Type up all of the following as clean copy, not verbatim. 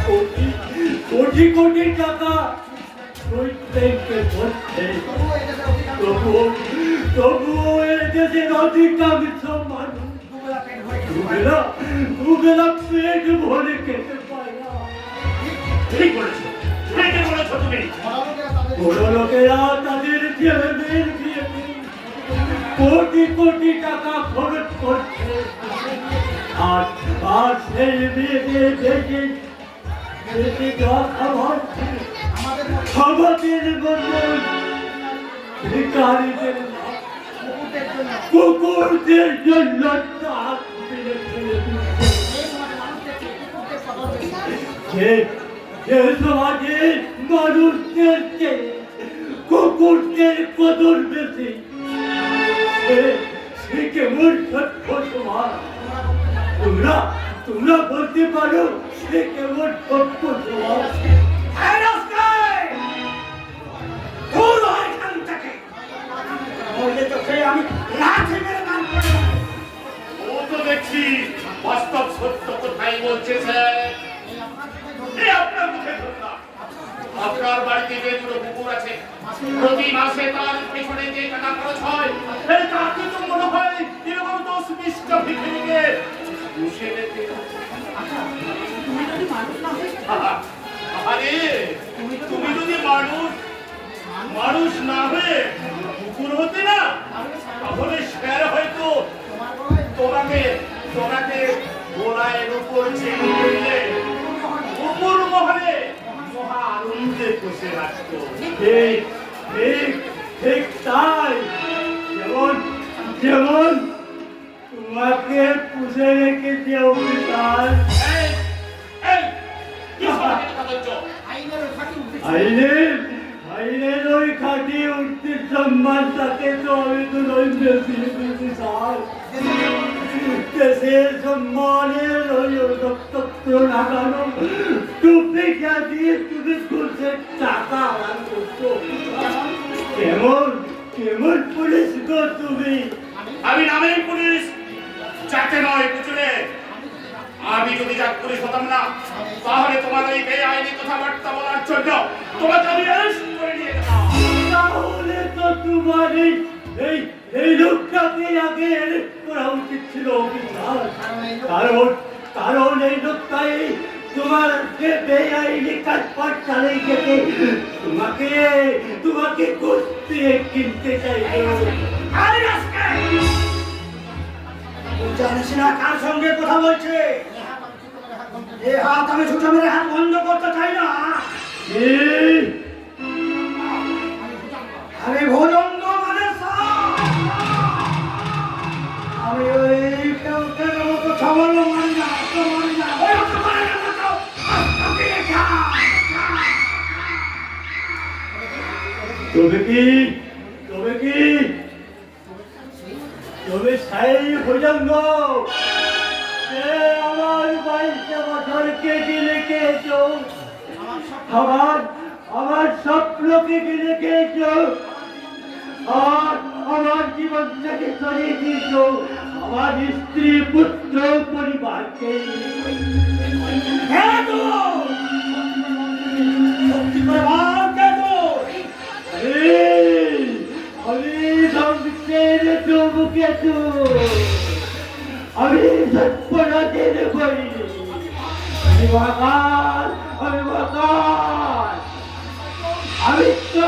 কোটি কোটি কোটি টাকা প্রত্যেককে ধরছে, তবুও এদেশের অধিকাংশ মানুষ দুবেলা পেট ভরে খেতে পায় না। ঠিক বলেছো, ঠিকই বলেছো তুমি। বড় লোকেরা তাদের ছেলেদের বিয়ে কোটি কোটি টাকা খরচ করছে, আর সেই বিয়েতে দেখে খাবারের বদল ভিখারিদের কুকুরদের জন্য যে সমাজের মানুষদের চেয়ে কুকুরদের কদর বেশি, সে কেমন সত্য সমাজ? তোমরা বলতে পারো সে কেমন সত্য সমাজ? দেখছি বাস্তব সত্য কোথায় বলছে স্যার। আপনার মুখে ধরলাম, আপনার বাড়িতে যে দুটো কুকুর আছে, প্রতি মাসে তার পেছনে যে টাকা খরচ হয়, এই টাকা তো মনে হয় এরকম 10-20টা ভিখারিকে পুষে রেখে। আরে তুমি যদি মানুষ না হয়ে কুকুর হতে না, তাহলে স্যার হয়তো তোমাকে গোড়ায়ের উপর চেপে দিলে কুকুর মহলে মহা আনন্দে বসে রাখতো। ঠিক তাই, যেমন তোমাকে পুষে রেখেছে অভিশাল। আইনের ওই খাটি উঠতে সম্মান, তাকে তো আমি তো নই বেশি দেশের সম্মানের ওই রক্তত্ব লাগানো টুপি দিয়ে তুমি খুঁজে টাকা কেমন পুলিশ গো তুমি? আমি নামেই পুলিশ, যাকে নয় বুঝলে। আমি যদি যাক পুলিশ হতাম না, তাহলে তোমার ওই বেআইনি কথাবার্তা বলার জন্য তোমাকে আমি অ্যারেস্ট করে নিয়ে যেতাম। তাহলে তো তোমার এই লোকটাকে আগে অ্যারেস্ট করা উচিত ছিল অফিসার। কারণ এই লোকটাই তোমার যে বেআইনি কাজপাট চালিয়ে গেছে, তোমাকে কুস্তিয়ে কিনতে চাইছে। জানিস না কার সঙ্গে কথা বলছে? এ হাত আমি ছুটে মেরে হাত বন্ধ করতে চাই না। আমি ভোজঙ্গ মানে আমি ওই মতো ছাগল মারি না, তবে সেই ভোজঙ্গ আমার 22 বছরকে গিলে খেয়েছো, আমার স্বপ্নকে গিলে খেয়েছো, আর আমার জীবনটাকে সরিয়ে দিয়েছ, আমার স্ত্রী পুত্র পরিবারকে। আমি ধ্বংসের চৌমুখেছ, আমি সৎপরাধের করিনি। আমি তো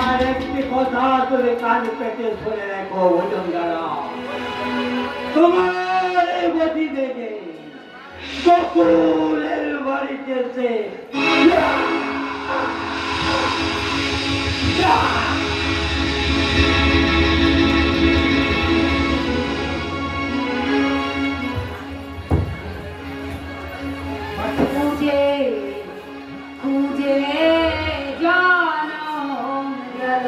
আর একটি কথা তুমি কান পেটে ধরে রাখো ভোজনদারা, তোমার এই গতি দেখে কুকুরের বাড়িতে এসে খুঁজে জানো গেল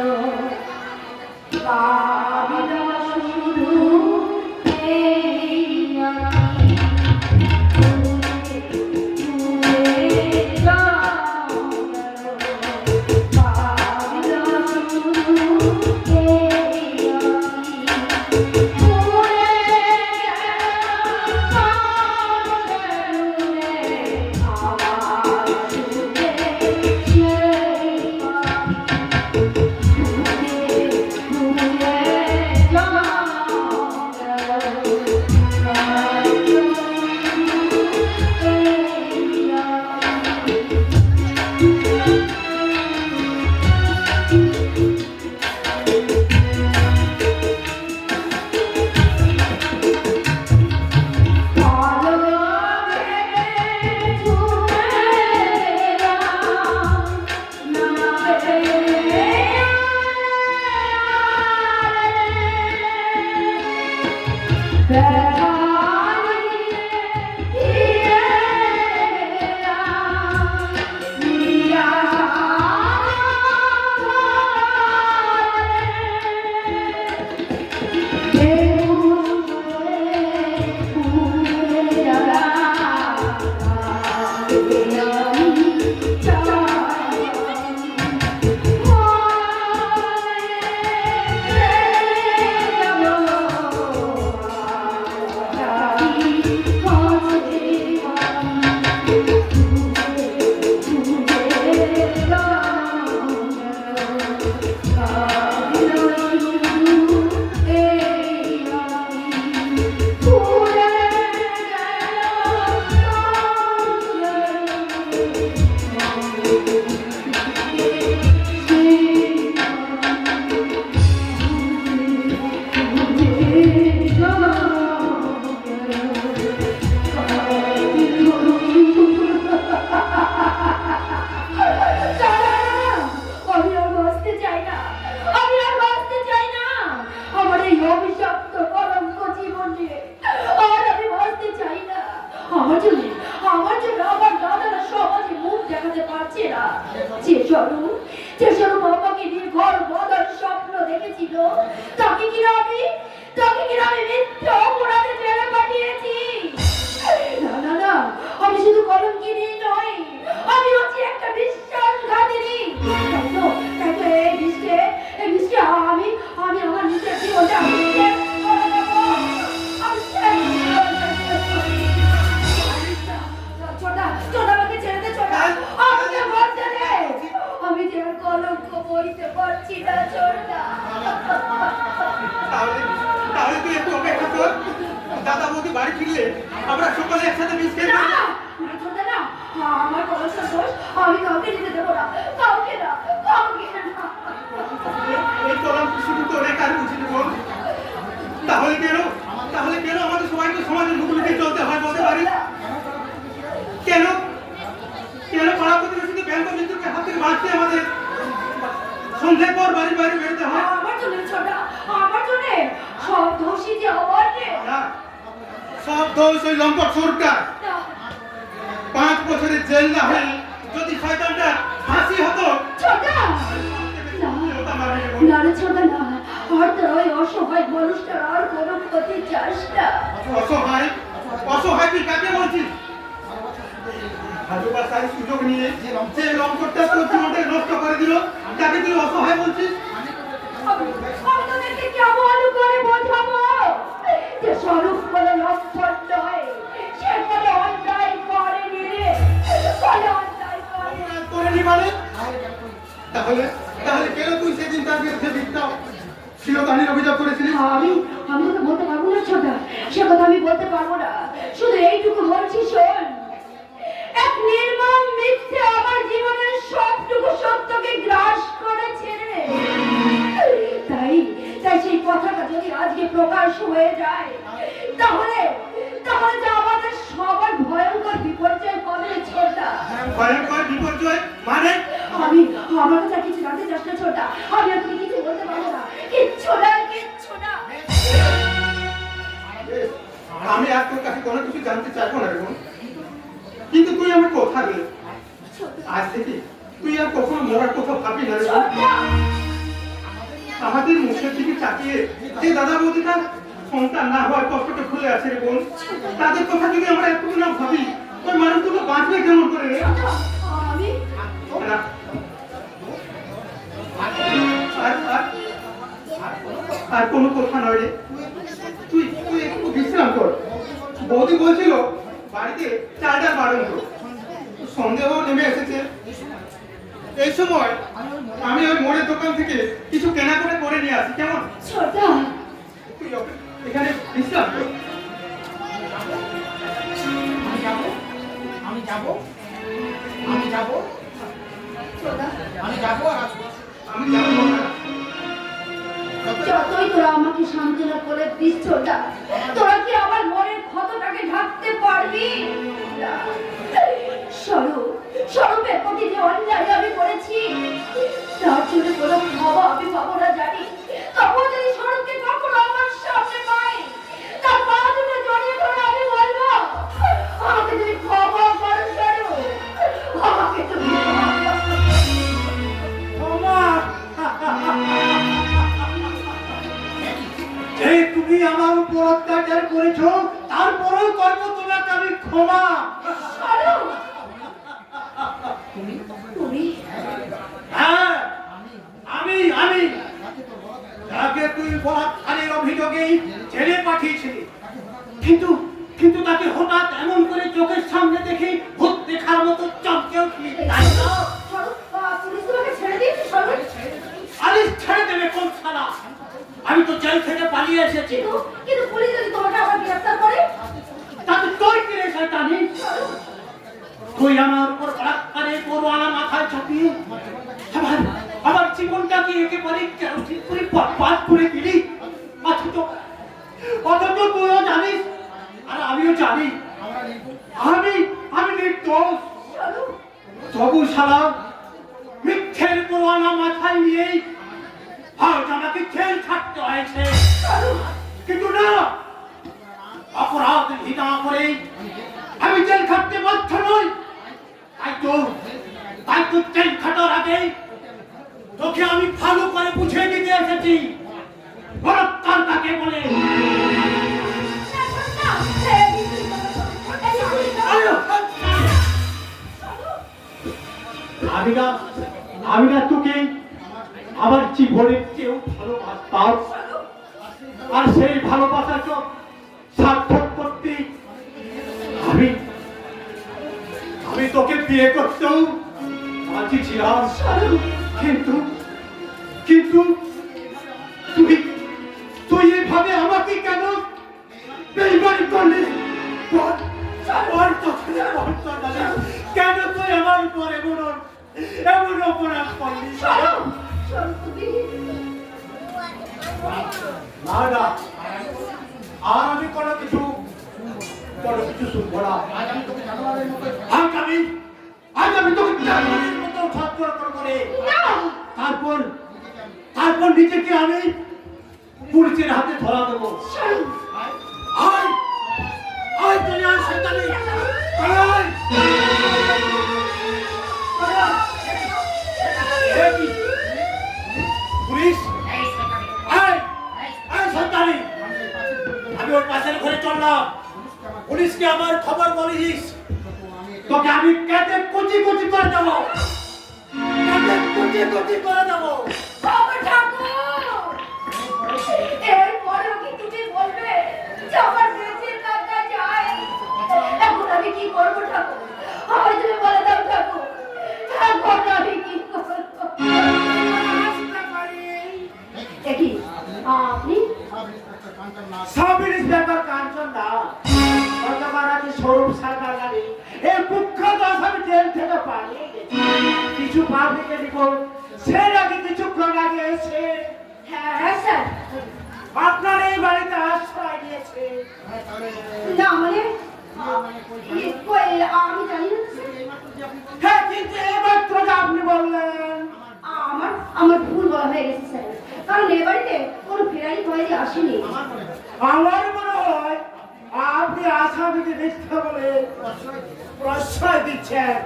শুধু যে স্বরূপ আমাকে নির্ঘর বদল স্বপ্ন দেখেছিল, তাকে কিনা আমি মিথ্যে অপরাধে জেলে পাঠিয়েছি। না না না, আমি শুধু কলঙ্কিনী নই, আমি হচ্ছি একটা বিশ্বাসঘাতিনী। তাই তো এই বিষকে আমি আমার নিজের জীবনটা আমি শেষ করে দেবো। আমি শেষ করে দেবো। ছোটা ছোটা, আমাকে ছেড়ে দে ছোটা, আমাকে মরতে দে। আমি যে আর কলঙ্ক বইতে পারছি না ছোটা। তাহলে তুই একটু অপেক্ষা কর, দাদা বৌদি বাড়ি ফিরলে আমরা সকলে একসাথে মিস খেয়ে না না ছোটা না, আমার কলঙ্কের দোষ আমি কাউকে নিতে দেবো না, কাউকে না। এই কলঙ্ক শুধু তোর একার বুঝিনি বল। তাহলে কেন আমাদের সবাইকে সমাজের মুখ লুকিয়ে চলতে হয় বলতে পারি? কেন পাড়া প্রতিবেশীকে ব্যাংক বিদ্যুৎকে হাত থেকে বাঁচতে আমাদের সন্ধ্যার পর বাড়ির বাইরে বেরোতে হয়? আমার জন্য ছোটা, আমার জন্য সব দোষী যে আমার রে। সব দোষ ওই লম্পট সরকার। 5 বছরের জেল না হয়ে যদি শয়তানটা ফাঁসি হতো। ছোটা না রে ছোটা না, আর তোর ওই অসহায় মানুষটার আর কোনো ক্ষতি চাস না। অসহায় তুই কাকে বলছিস? ভালোবাসার সুযোগ নিয়ে যে লম্পটটা তোর জীবনটাকে নষ্ট করে দিল, তাকে তুই অসহায় বলছিস? আমি তোদেরকে কেমন করে বোঝাবো যে স্বরূপ বলে লম্পট নয়, সে বলে অন্যায় করেনি রে, বলে অন্যায় করেনি মানে? তাহলে কেন তুই সেদিন তার বিরুদ্ধে মিথ্যা শিরোধানির অভিযোগ করেছিলি? আমি তোকে বলতে পারবো না ছোটা, সে কথা আমি বলতে পারবো না। শুধু এইটুকু বলছি, শোন, এক নির্মম মিথ্যে আমার জীবনের সবটুকু সত্যকে গ্রাস করেছে রে। তাই সেই কথাটা যদি আজকে প্রকাশ হয়ে যায়, তাহলে যে আমাদের সবার ভয়ঙ্কর বিপর্যয় হবে ছোটা। ভয়ঙ্কর বিপর্যয় মানে? আমার কাছে কিছু জানতে চাস না ছোটা, আমি আর তোকে কিছু বলতে পারবো না, কিচ্ছু না। আমি আর তোর কাছে কোনো কিছু জানতে চাইবো না রে বোন, কিন্তু তুই আমার কথা দে, আজ থেকে তুই আর কখনো মরার কথা ভাবি না রে বোন। আমাদের মুখের দিকে তাকিয়ে যে দাদা বৌদিটা সন্তান না হওয়ার কষ্টটা ভুলে আছে রে বোন, তাদের কথা যদি আমরা একটু না ভাবি, ওই মানুষগুলো বাঁচবে কেমন করে রে? আর কোনো কথা নয় রে, তুই একটু বিশ্রাম কর। বৌদি বলছিল বাড়িতে চালটা বাড়ন করো, সন্দেহ নেমে এসেছে। এই সময় আমি ওই মোড়ের দোকান থেকে কিছু কেনাকাটা করে নিয়ে আসি, কেমন? তুই এখানে বিশ্রাম কর। আমি যাবো যতই তোরা আমাকে সান্ত্বনা করে দিস ছোটা, তোরা কি আমার মনের ক্ষতটাকে ঢাকতে পারবি? স্বরূপের প্রতি যে অন্যায় আমি করেছি, তার জন্য কোনো ক্ষমা আমি পাবো না জানি। তবুও যদি স্বরূপকে কখনো আমার সামনে পাই, তার পা দুটো জড়িয়ে ধরে আমি বলবো, আমাকে তুমি ক্ষমা করো স্বরূপ, আমাকে তুমি তুমি আমার উপর অত্যাচার করেছো, তারপরেও করবো তোমাকে আমি ক্ষমা। হ্যাঁ, আমি যাকে তুই বলাৎকারের অভিযোগে জেলে পাঠিয়েছিলি, কিন্তু তাকে হঠাৎ এমন করে চোখের সামনে দেখে ভূত দেখার মতো চমকে উঠলি, তাই না? আরে ছেড়ে দেবে কোন শালা? আমি তো জেল থেকে পালিয়ে এসেছি। কিন্তু পুলিশ যদি তোমাকে আবার গ্রেফতার করে, তাতে তোর কি রে শয়তানি? তুই আমার উপর বলাৎকারে পরোয়ানা মাথায় চাপিয়ে আমার জীবনটাকে একেবারে বরবাদ করে দিলি। অথচ তুইও জানিস আর আমিও জানি আমি নির্দোষ। তবু শালা মিথ্যের পরোয়ানা মাথায় নিয়েই আজ আমাকে জেল থাকতে হয়েছে। কিন্তু না, অপরাধ ঘৃণা করে আমি জেল খাটতে বাধ্য নই। তাই তো জেল খাটার আগে তোকে আমি ভালো করে বুঝিয়ে দিতে এসেছি বলৎকার কাকে বলে। আমি না তোকে আমার জীবনের কেউ ভালোবাসতাম, আর সেই ভালোবাসাকে সার্থক করতে আমি আমি তোকে বিয়ে করতেও রাজি ছিলাম, কিন্তু কিন্তু তুই তুই এইভাবে আমাকে কেন বেইমানি করলি? কেন তুই আমার উপর এমন অপরাধ করলি? না না, আর আমি কোনো কিছু শুনবো না। আজ আমি তোকে জানোয়ারের মতো ছটফট করে তারপর নিজেকে আমি পুলিশের হাতে ধরা দেবো। আয় আয় তুই আর শয়তানি আয়। পুলিশ আয় আয় শয়তানি, আমি ওর পাশের ঘরে চললাম, পুলিশকে আমার খবর বলিস, তোকে আমি কেটে কুচি কুচি করে দেবো, কেটে কুচি কুচি করে দেবো। এরপরেও কি তুমি বলবে যে আমার বেঁচে থাকা যায়? এখন আমি কি করবো ঠাকুর? আমায় তুমি বলে দাও ঠাকুর, এখন আমি কি করবো? দেখি আপনি সাব ইন্সপেক্টর কাঞ্চন দাস গতকাল স্বরূপ সরকার গাড়ি এই কুখ্যাত আসামি জেল থেকে পালিয়ে গেছে। কিছু পাবলিকের রিপোর্ট সে নাকি কিছুক্ষণ আগে এসে হ্যাঁ স্যার, আপনার এই বাড়িতে আশ্রয় দিয়েছে। না মানে আমি জানি না স্যার। হ্যাঁ, কিন্তু এইমাত্র যে আপনি বললেন। আমার ভুল বলা হয়ে গেছে স্যার, কারণ এ বাড়িতে কোনো ফেরারি কয়েদি আসেনি। আমার মনে হয় আপনি আসামিকে মিথ্যা বলে প্রশ্রয় দিচ্ছেন।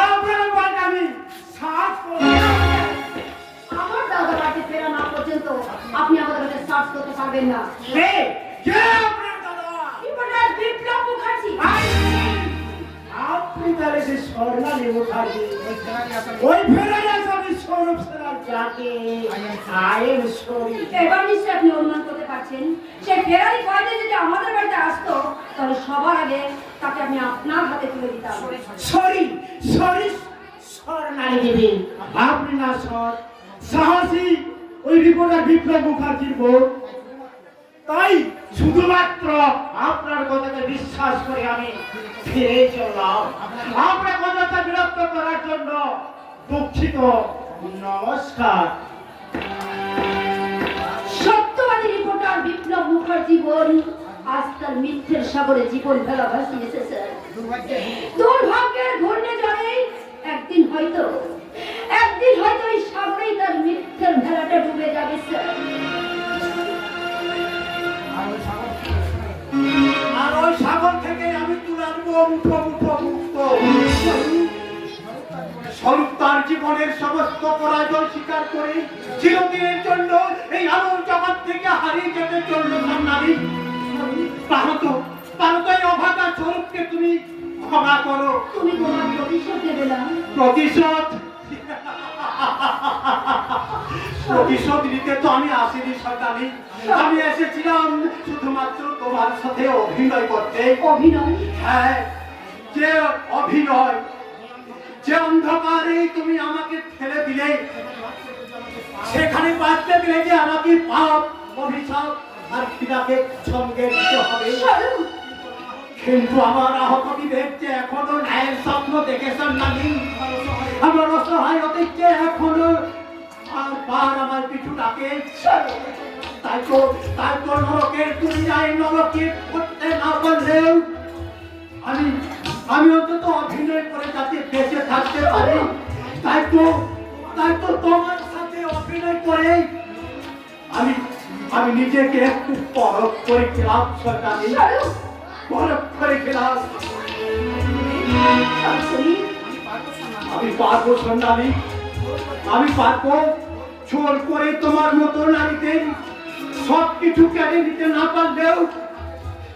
আপনার বাড়ি আমি সার্চ করব। আমার দাদা বাড়িতে ফেরা না পর্যন্ত আপনি আমাদের কাছে সার্চ করতে পারবেন না। কে কে আপনার দাদা? রিপোর্টার বিপ্লব মুখার্জি। আপনি তাহলে যে স্বর্ণালী মুখার্জি, ওই ফেরারি আসামি স্বরূপ সেনার যাকে আইএম সরি। এবার নিশ্চয়ই আপনি অনুমান করতে পারছেন, সেই ফেরারি কয়েদি যদি আমাদের বাড়িতে আসতো তাহলে সবার আগে তাকে আমি আপনার হাতে তুলে দিতাম। সরি সরি স্বর্ণালী দেবী, আপনি না সাহসী ওই রিপোর্টার বিপ্লব মুখার্জির বউ। তাই শুধুমাত্র আপনার কথাকে বিশ্বাস করে আমি ফিরে চললাম। আপনার কথাটা বিরক্ত করার জন্য দুঃখিত, নমস্কার। সত্যবাদী রিপোর্টার বিপ্লব মুখার্জি বোন আজ তার মিথ্যের সাগরে জীবন ফেলা ভাসিয়েছে স্যার। দুর্ভাগ্যের ঘূর্ণিঝড়ে একদিন হয়তো এই সাগরেই তার মিথ্যের ভেলাটা ডুবে যাবে স্যার। আর ওই সাগর থেকে আমি তুলে আনবো মুক্ত। স্বরূপ তার জীবনের সমস্ত পরাজয় স্বীকার করে চিরদিনের জন্য এই আলোর জগৎ থেকে হারিয়ে যেতে চলল সামনারি। পারতো এই অভাগা স্বরূপকে তুমি ক্ষমা করো। তুমি তোমার প্রতিশোধ দেবে না? প্রতিশোধ নিতে তো আমি আসিনি সরকারি, আমি এসেছিলাম শুধুমাত্র তোমার সাথে অভিনয় করতে। অভিনয়? হ্যাঁ, যে অভিনয়, যে অন্ধকারে তুমি আমাকে ফেলে দিলে, সেখানে বাঁচতে দিলে যে আমাকে পাপ, অভিশাপ আর খিদাকে সঙ্গে দিতে হবে। কিন্তু আমার আহত বিবেক যে এখনো ন্যায়ের স্বপ্ন দেখেছেন নাকি, আমার অসহায় অতীতকে এখনো বার আমার পিছু ডাকে। তাই তো নরকের দুনিয়ায় নরকে করতে না পারলেও আমি অন্তত অভিনয় করে যাতে বেঁচে থাকতে পারি। তাই তো তোমার সাথে অভিনয় করে আমি নিজেকে একটু পরখ করেছিলাম সরকারি, পরখ করেছিলাম। আমি পারবো সন্ধানী, আমি পারবো জোর করে তোমার মতো নারীদের সব কিছু কেড়ে নিতে না পারলেও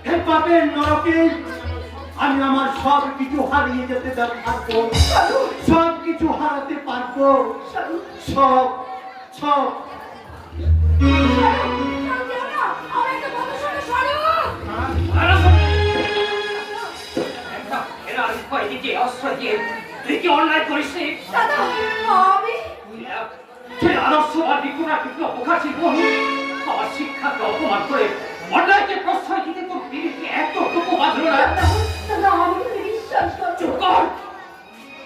হে পাপের নরকে আমি আমার সব কিছু হারিয়ে যেতে পারবো, সব কিছু হারাতে পারবো, সব সব। তুই কি অন্যায় করিস নি? তুই আদর্শবাদী কোনা কিছু অপকাশী বহু আমার শিক্ষাকে অপমান করে অন্যায়কে প্রশ্রয় দিতে তোর বিবেকে এতটুকু বাঁধলো না? চুপ কর!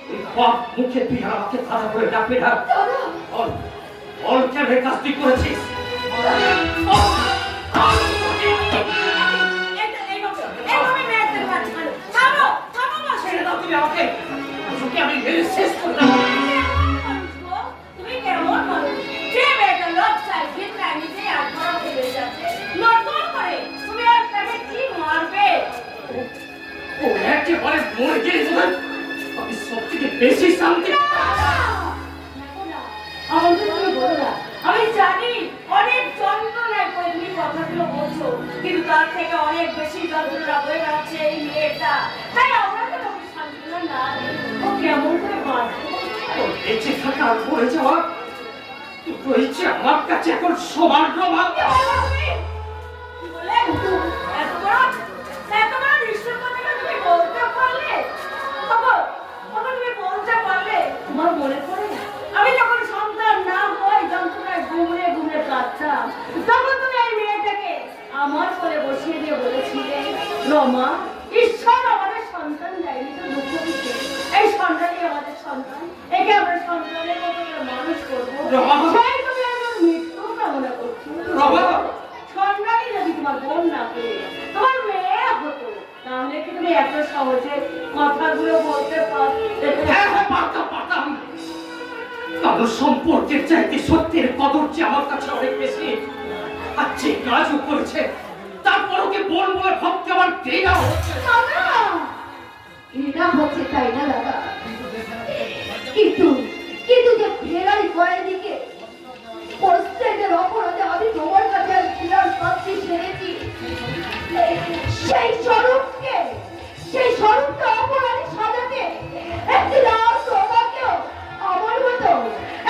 ওই বাপ মুখে তুই আমাকে ভাড়া করে ডাকবে না। বল, বল কেন এই কাজটি করেছিস? ছেড়ে দাও তুমি আমাকে, তোকে আমি মেরে শেষ করে দেবো। ও একেবারে মরে গিয়েছে। আমি সব থেকে বেশি শান্তি আমি জানি অনেক যন্ত্রণায় করে তুমি কথাগুলো বলছো, কিন্তু তার থেকে অনেক বেশি যন্ত্রণা হয়ে যাচ্ছে এই মেয়েটা। তাই আমরা তো ওকে সান্ত্বনা না দিই, ও কেমন করে বাঁচবে? বেঁচে থাকা আর মরে যাওয়া দুটো ইচ্ছে আমার কাছে এখন সমান প্রভাব। কি বলে? এত বড় নিষ্ঠুর কথাটা তুমি বলতে পারলে? বাবা, তুমি বলতে পারলে? তোমার মনে পড়ে আমি যখন সন্তান না হয় যন্ত্রণায় ঘুমড়ে ঘুমড়ে কাঁদতাম, তখন তুমি এই মেয়েটাকে আমার কোলে বসিয়ে দিয়ে বলেছিলে, রমা, ঈশ্বর আমাদের সন্তান দেয়নি তো দুঃখ দিচ্ছে, এই সন্তানই আমাদের সন্তান, একে আমরা সন্তানের মতো করে মানুষ করবো। সেই তুমি একজন মৃত্যু কামনা করছো। সন্তানই যদি তোমার বোন না পেয়ে তোমার মেয়ে হতো, তাহলে কি তুমি এত সহজে কথাগুলো বলতে পারতে? পারতাম। কারণ সম্পর্কের চাইতে সত্যের কদর যে আমার কাছে অনেক বেশি। আর যে কাজও করেছে তারপর ওকে বোন বলে ভাবতে আমার ঘৃণা হচ্ছে। ঘৃণা হচ্ছে তাই না দাদা? কিন্তু কিন্তু যে ফেরাই কয়ের দিকে প্রত্যেকের অপরাধে আমি তোমার কাছে আর ফেরার শাস্তি সেরেছি, সেই স্বরূপকে অপরাধী সাজাতে একদিন আর তোমাকেও আমার মতো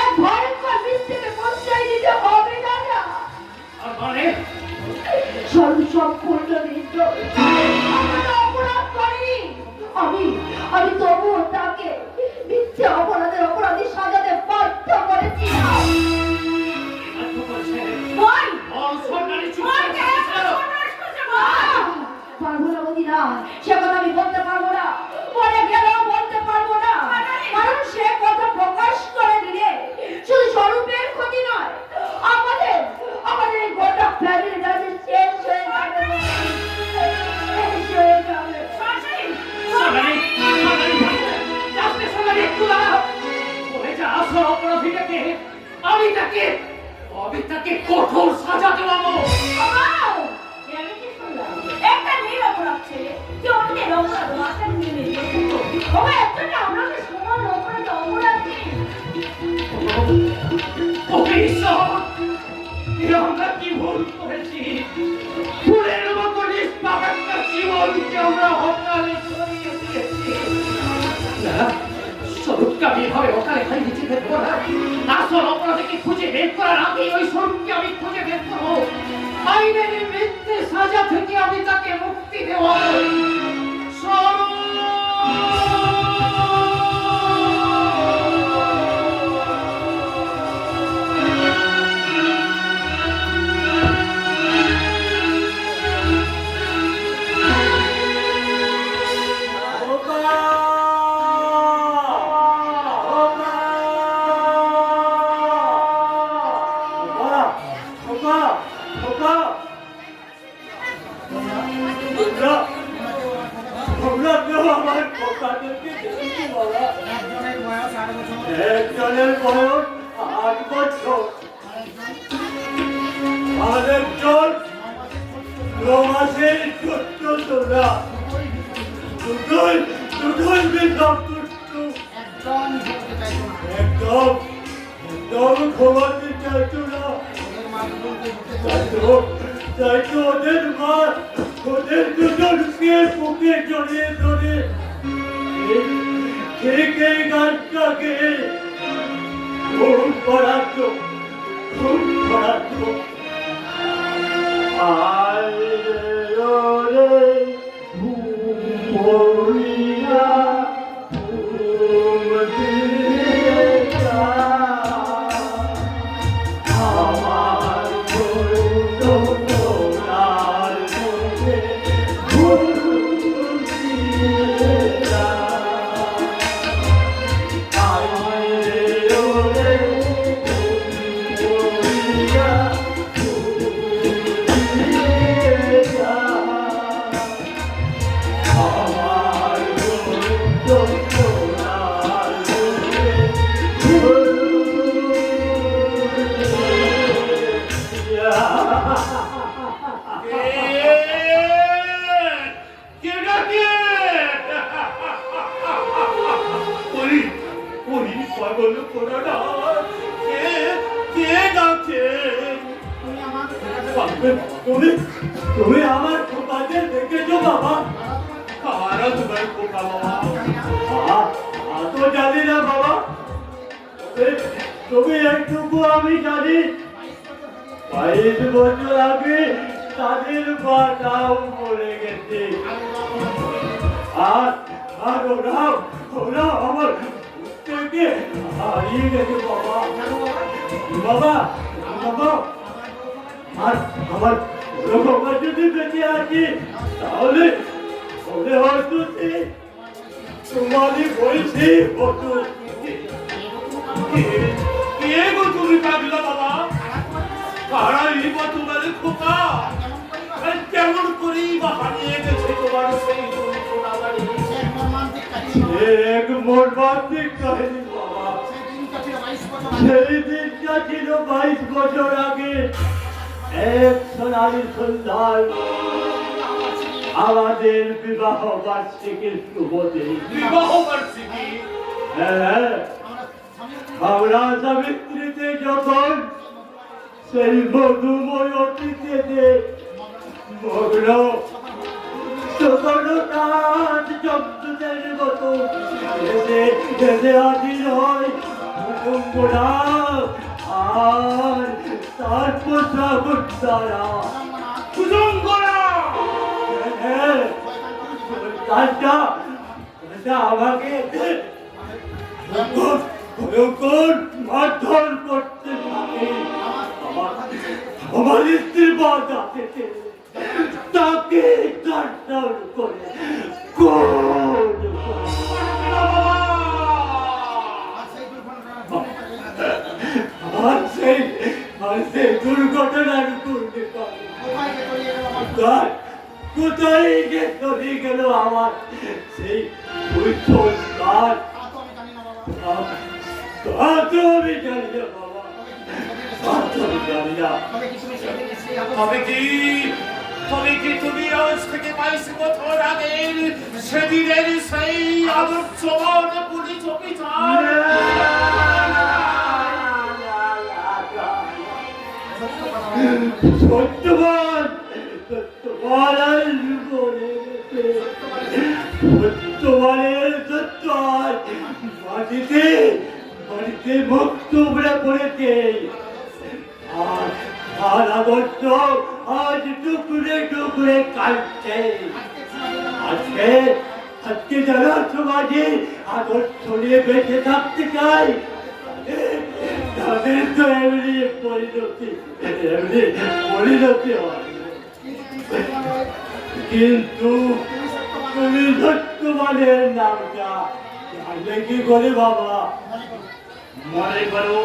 এক ভয়ঙ্কর মৃত্যুকে পৌঁছাই দিতে হবে দাদা। আর মানে স্বরূপ সম্পূর্ণ নির্দোষ, অপরাধ করিনি। আমি তবুও তাকে মিথ্যে অপরাধের অপরাধী সাজাতে বাধ্য করেছিলাম। পারবো না মদিনা, সে কথা আমি বলতে পারবো না, বলে গেলেও বলতে পারবো না, কারণ সে কথা প্রকাশ করে দিলে শুধু স্বরূপের ক্ষতি নয়, আমাদের এই গোটা ফ্যামিলিটা যে শেষ হয়ে যাবে। আমি তাকে কঠোর সাজা দেবো। একটা নিরপরাধ ছেলে যে অন্যের অপরাধ মাথায় নিয়ে নিয়েছে, আমরা সমান অপরাধ অপরাধী। আমরা কি ভুল করেছি? ফুলের মতো নিষ্পাপ একটা জীবনকে আমরা অকালে সরিয়ে দিয়েছি। স্বরূপকে আমি এভাবে অকালে হারিয়ে যেতে দেবো না। আসল অপরাধীকে খুঁজে বের করার আগে ওই স্বরূপকে আমি খুঁজে বের করবো। আইনের মিথ্যে সাজা থেকে আমি তাকে মুক্তি দেব। স্বরূপ একজনের বয়স 8 বছর, আরেকজন 9 মাসের ছোট্ট তোরা, দুটোই বিধব দুষ্টু, একদম তবে ঘুমাতে চাইতো না। চাইতো ওদের মা ওদের দুজনকে বুকে জড়িয়ে ধরে কে গানটাকে খুব করাতো, খুব করাতো। আয় রে ওরে ভুলিয়া ঘুম দিয়ে যা। আমার করুণার চোখে ঘুম দিয়ে যা। আয় রে ওরে ভুলিয়া ঘুম দিয়ে যা। আমার করুণার চোখে ঘুম কে ডাকে? ওই ওই পাগল পোড়াটা কে ডাকে? তুমি তুমি আমার খোকাকে দেখেছো বাবা? কারা তোমার খোকা বাবা? তো জানি না বাবা, তুমি একটুকু আমি জানি 22 বছর আগে তাদের মাটাও মরে গেছে। আর আর ওরা আমার থেকে হারিয়ে গেছে বাবা। বাবা বাবা আর আমার বাবা যদি বেঁচে আছি তাহলে ওরে হয়তো তোমারই বলছি হতো। কে গো তুমি পাগলা বাবা? কারাই বা তোমার খোকা? আর কেমন করেই বা হারিয়ে গেছে তোমার সেই সোনা বাড়ি? এক মর্মান্তিক কাহিনী বাবা। সেই দিনটা ছিল 22 বছর আগে। এক সোনালি সন্ধ্যায় আমাদের বিবাহ বার্ষিকীর শুভ দিন। বিবাহ বার্ষিকী? হ্যাঁ, আমরা সাবিত্রীতে যখন সেই মধুময় অতীতে মগ্ন তখন তার জগতের মতো এসে হাজির হয় কুটুম্বরা আর তার পোশাক দ্বারা। কুসুমগড়া! হ্যাঁ, তারটা আমাকে ভয়ঙ্কর মারধর করতে থাকে। আমার স্ত্রী বাজাতে তাকে কাটার করে আর সেই দুর্ঘটনার করতে পারে কোথায় যে চলে গেল আমার সেই ওই সংস্কার? আমি জানি না বাবা, আমি জানি না। তবে কি তুমি আজ থেকে 22 বছর আগের সেদিনের সেই আদর্শবান পুলিশ অফিসার? সত্যবান আর বলে গেছে। সত্যবানের সত্য আজ বাড়িতে মুখ টুকরে পড়েছে। আর আদর্শ আজ টুকরে টুকরে কাটছে। আজকে যারা সমাজে আদর্শ নিয়ে বেঁচে থাকতে চায় তাদের তো এমনি পরিণতি হয়। কিন্তু তুমি সত্যবানের নামটা জানলে কি করে বাবা? মনে করো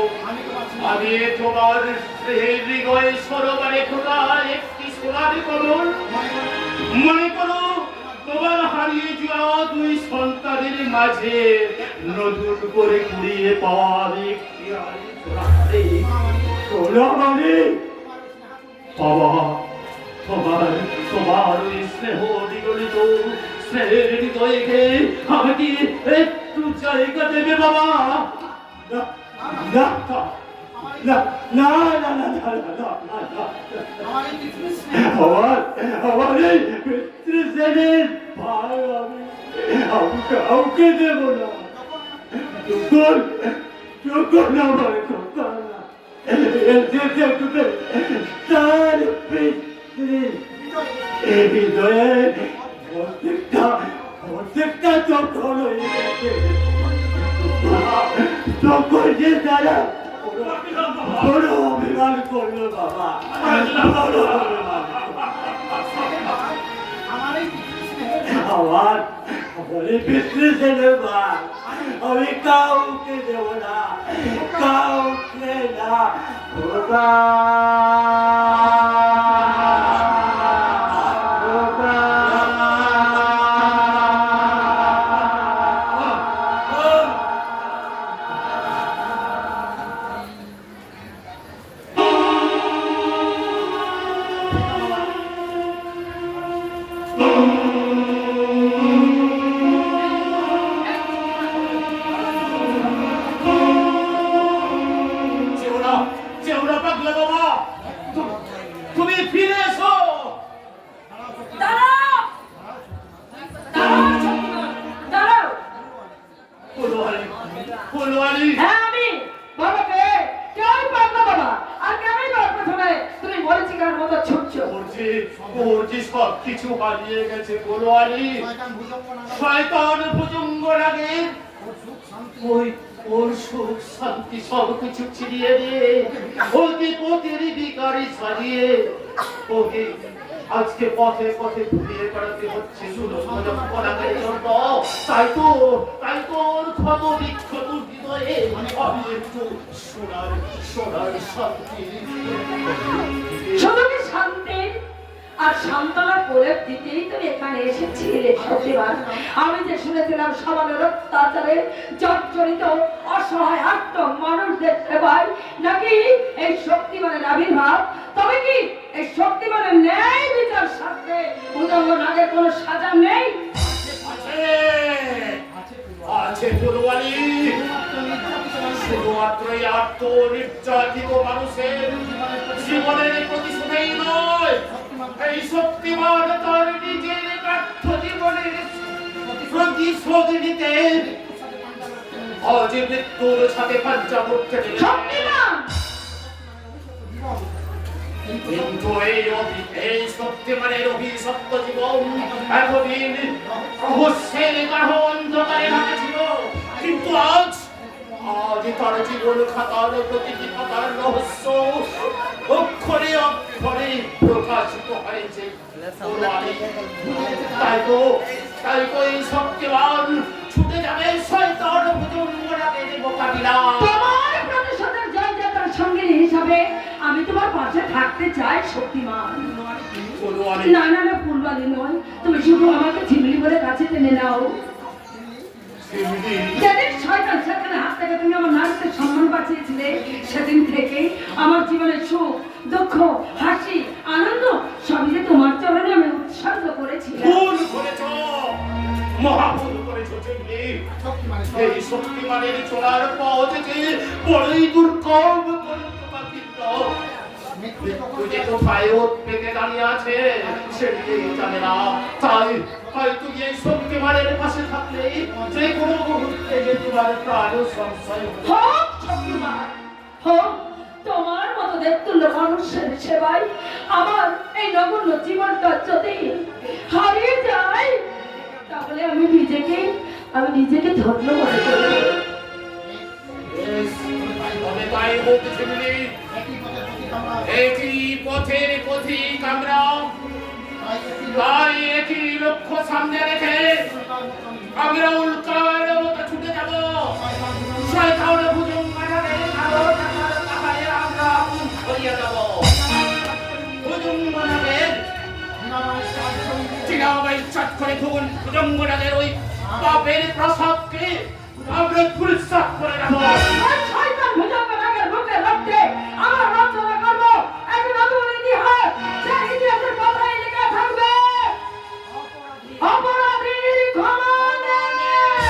আমি তোমার স্নেহের হৃদয়ে সরোবরে খোলা একটি সোনার কমল। মনে করো তোমার হারিয়ে যাওয়া 2 সন্তানের মাঝে নতুন করে কুড়িয়ে পাওয়া একটি সোনামানি বাবা, তোমার ওই স্নেহ বিগলিত স্নেহের হৃদয়কে আমাকে একটু জায়গা দেবে বাবা? না, না না না না না না না না আমার এই পিতৃশ্রেণীর ভাই আমি কাউকে দেব না যখন আমার কথা না এসেছে তোদের তার পিতৃ হৃদয়ে প্রত্যেকটা যখন হয়ে গেছে তখন যে তারা বড় অভিমান করলো বাবা বড় অভিমান আমার বলে পিতৃশ্রেণীর ভাই আমি কাউকে দেব না কাউকে না বাবা তুমি ফিরে এসো। দাঁড়াও দাঁড়াও ফুলওয়ারি হ্যাঁ আমি বাবাকে কেউ পারলো বাবা আর কেমন প্রথমে তুমি মরিচিকার মতো ছুটছো ওরজি সব কিছু হারিয়ে গেছে ফুলওয়ারি শয়তান ভুজঙ্গ লাগে ওর সুখ শান্তি সব কিছু ছিড়িয়ে দিয়ে ওকে পথের ভিখারি সাজিয়ে ওকে আজকে পথে পথে ঘুরিয়ে বেড়াতে হচ্ছে শুধু করার জন্য তাই তো ওর ক্ষত বিক্ষত হৃদয়ে আমি একটু সোনার শান্তি শুধু কি শান্তি আর সান্ত্বনা করে দিতেই তুমি এখানে এসেছিলে সত্যিবার আমি যে শুনেছিলাম সমাজের অত্যাচারে জর্জরিত অসহায় আত্ম মানুষদের সেবায় নাকি এই শক্তিমানের আবির্ভাব তবে কি এই শক্তিমানের ন্যায় বিচার শাস্ত্রে উদঙ্গ নাগের কোনো সাজা নেই আছে ফুলওয়ারি শুধুমাত্র এই আত্ম নির্যাতিত মানুষের জীবনের প্রতিশোধেই নয় এই শক্তিমান তার নিজের ব্যর্থ জীবনের প্রতিশোধ নিতে আজ মৃত্যুর সাথে পাঞ্চা করতে শক্তিমান কিন্তু এই শক্তিমানের অভিশপ্ত জীবন এতদিন রহস্যের গাঢ় অন্ধকারে ঢাকা ছিল কিন্তু আজ তার জীবন খাতার প্রতিটি খাতার রহস্য অক্ষরে অক্ষরে প্রকাশিত হয়েছে তাই তো এই শক্তিমান ছুটে যাবে শয়তান ভুজঙ্গের মোকাবিলা তোমার প্রতিশোধের জয়যাত্রার সঙ্গী হিসাবে আমি তোমার পাশে থাকতে চাই শক্তিমান না না না ফুলবালি নয় তুমি শুধু আমাকে ঝিমলি বলে কাছে টেনে নাও যেদিন শয়তান সেখানে হাত থেকে তুমি আমার নারীদের সম্মান বাঁচিয়েছিলে সেদিন থেকে আমার জীবনের সুখ দুঃখ হাসি আনন্দ সবই যে তোমার চরণে আমি উৎসর্গ করেছিলাম ভুল করেছো মহাভুল করেছো চিমনি এই শক্তিমানের চলার পথ যে বড়ই দুর্গম তুই কোথায় ওত পেতে দাঁড়িয়ে আছে সেদিকেই জানে না তাই তুই এই শক্তিমানের পাশে থাকলে যে কোনো মুহূর্তে যে তোমার প্রাণ সংশয় হোক শক্তিমান হোক তোমার মতো দেবতুল্য মানুষের সেবায় আমার এই নগণ্য জীবনটা যদি হারিয়ে যায় তাহলে আমি নিজেকে ধন্য মনে করি তবে তাই হোক চিমনি একই পথের পথিক আমরা তাই একই লক্ষ্য সামনে রেখে আমরা উল্কার মতো ছুটে যাব শয়তান ভুজঙ্গের পাহাড়ে আমরা ছড়িয়ে যাব ভুজঙ্গের চিরাবাই চট করে ভুজঙ্গের ওই পাপের প্রসাদকে আমরা পুরস্কার করে যাব শয়তান ভুজঙ্গের বুকে রক্তে আমরা রচনা করব এক নতুন ইতিহাস যে ইতিহাসের পাতায় লেখা থাকবে অপরাধীর ক্ষমা নেই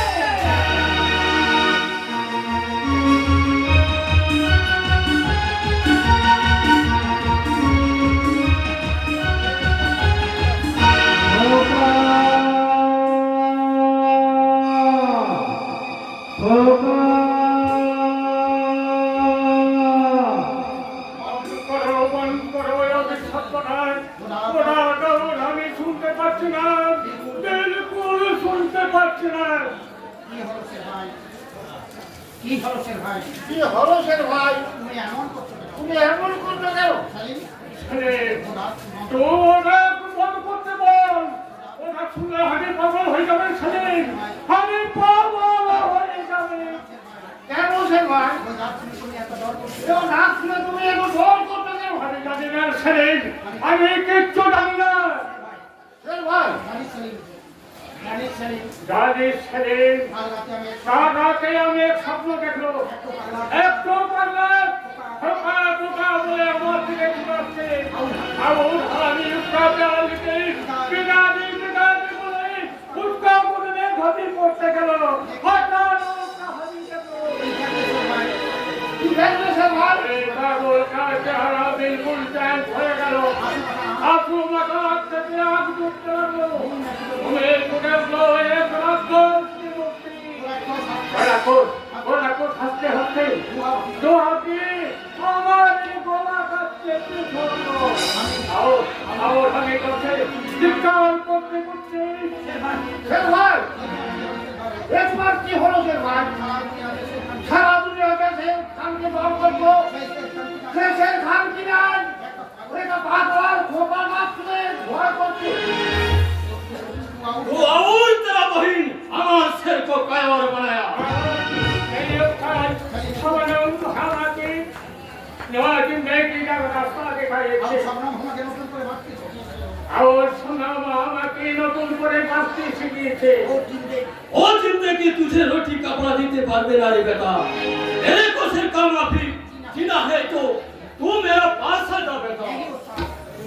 কি হলো সে ভাই? কি হলো সে ভাই? তুমি এমন করছো কেন? তুমি এমন করছো কেন? সেলিম, তোরা বন্ধ করতে বল, ওরা শুনলে হাতে পাগল হয়ে যাবে সেদিন, হাতে পাগল হয়ে যাবে। কেন সে ভাই? ওই রাত শুনে তুমি এত ডর করছো? কেউ না শুনে তুমি এত জোর করছো কেন? আমি জানি না সেদিন, আমি কিচ্ছু জানি না। সে ভাই, জানিস সেলিম, জানিস সেলিম, জানিস সেদিন, কাল রাতে আমি কাল রাতে আমি এক স্বপ্ন দেখলো, একটু পারলে ঠোকা ঠোকা বলে আমার দিকে ছুটে আসছে। আউল হারানি উৎকা পেয়ালিতে বিদাদি বিদাদি বলে উৎকা বলে ঘটি পড়তে গেল। হঠাৎ উৎকা হারিয়ে গেল। কি দেখলে সে ভাই? এই পাগল কার চেহারা বিলকুল চ্যাঞ্জ হয়ে গেল। আসু মাথার থেকে আগ ডুবতে লাগলো। ঘুমের কোটে উঠলো এক রাক্ষস মূর্তি। রাক্ষস হাসতে হাসতে দোহাতি আমার এই গলা কাটতে ধরলো। আওর ভাঙে করছে, চিৎকার করতে করতে সে ভাই, এ তোমার কি হলো সে ভাই? সারা দুনিয়া কাছে খানকে দল করবো, সে খান কি নাই? ওটা পাগল খোপা মাত্রে ভয় করছে। वो और तेरा बहन हमार सिर को कायर बनाया। मेरी उठाई हमने उनको खाना की लेकिन मैं की का रास्ता दिखाई আর थी সব নাম আমাকে নতুন করে ভাবতেছো? और सुना मामा की नতুন করে বাঁচতে শিখিয়েছে। ओ जिंदगी तुझे रोटी कपड़ा देते पारबे ना रे बेटा। मेरे को सिर का माफी जीना है तो तू मेरा पास आ जा बेटा।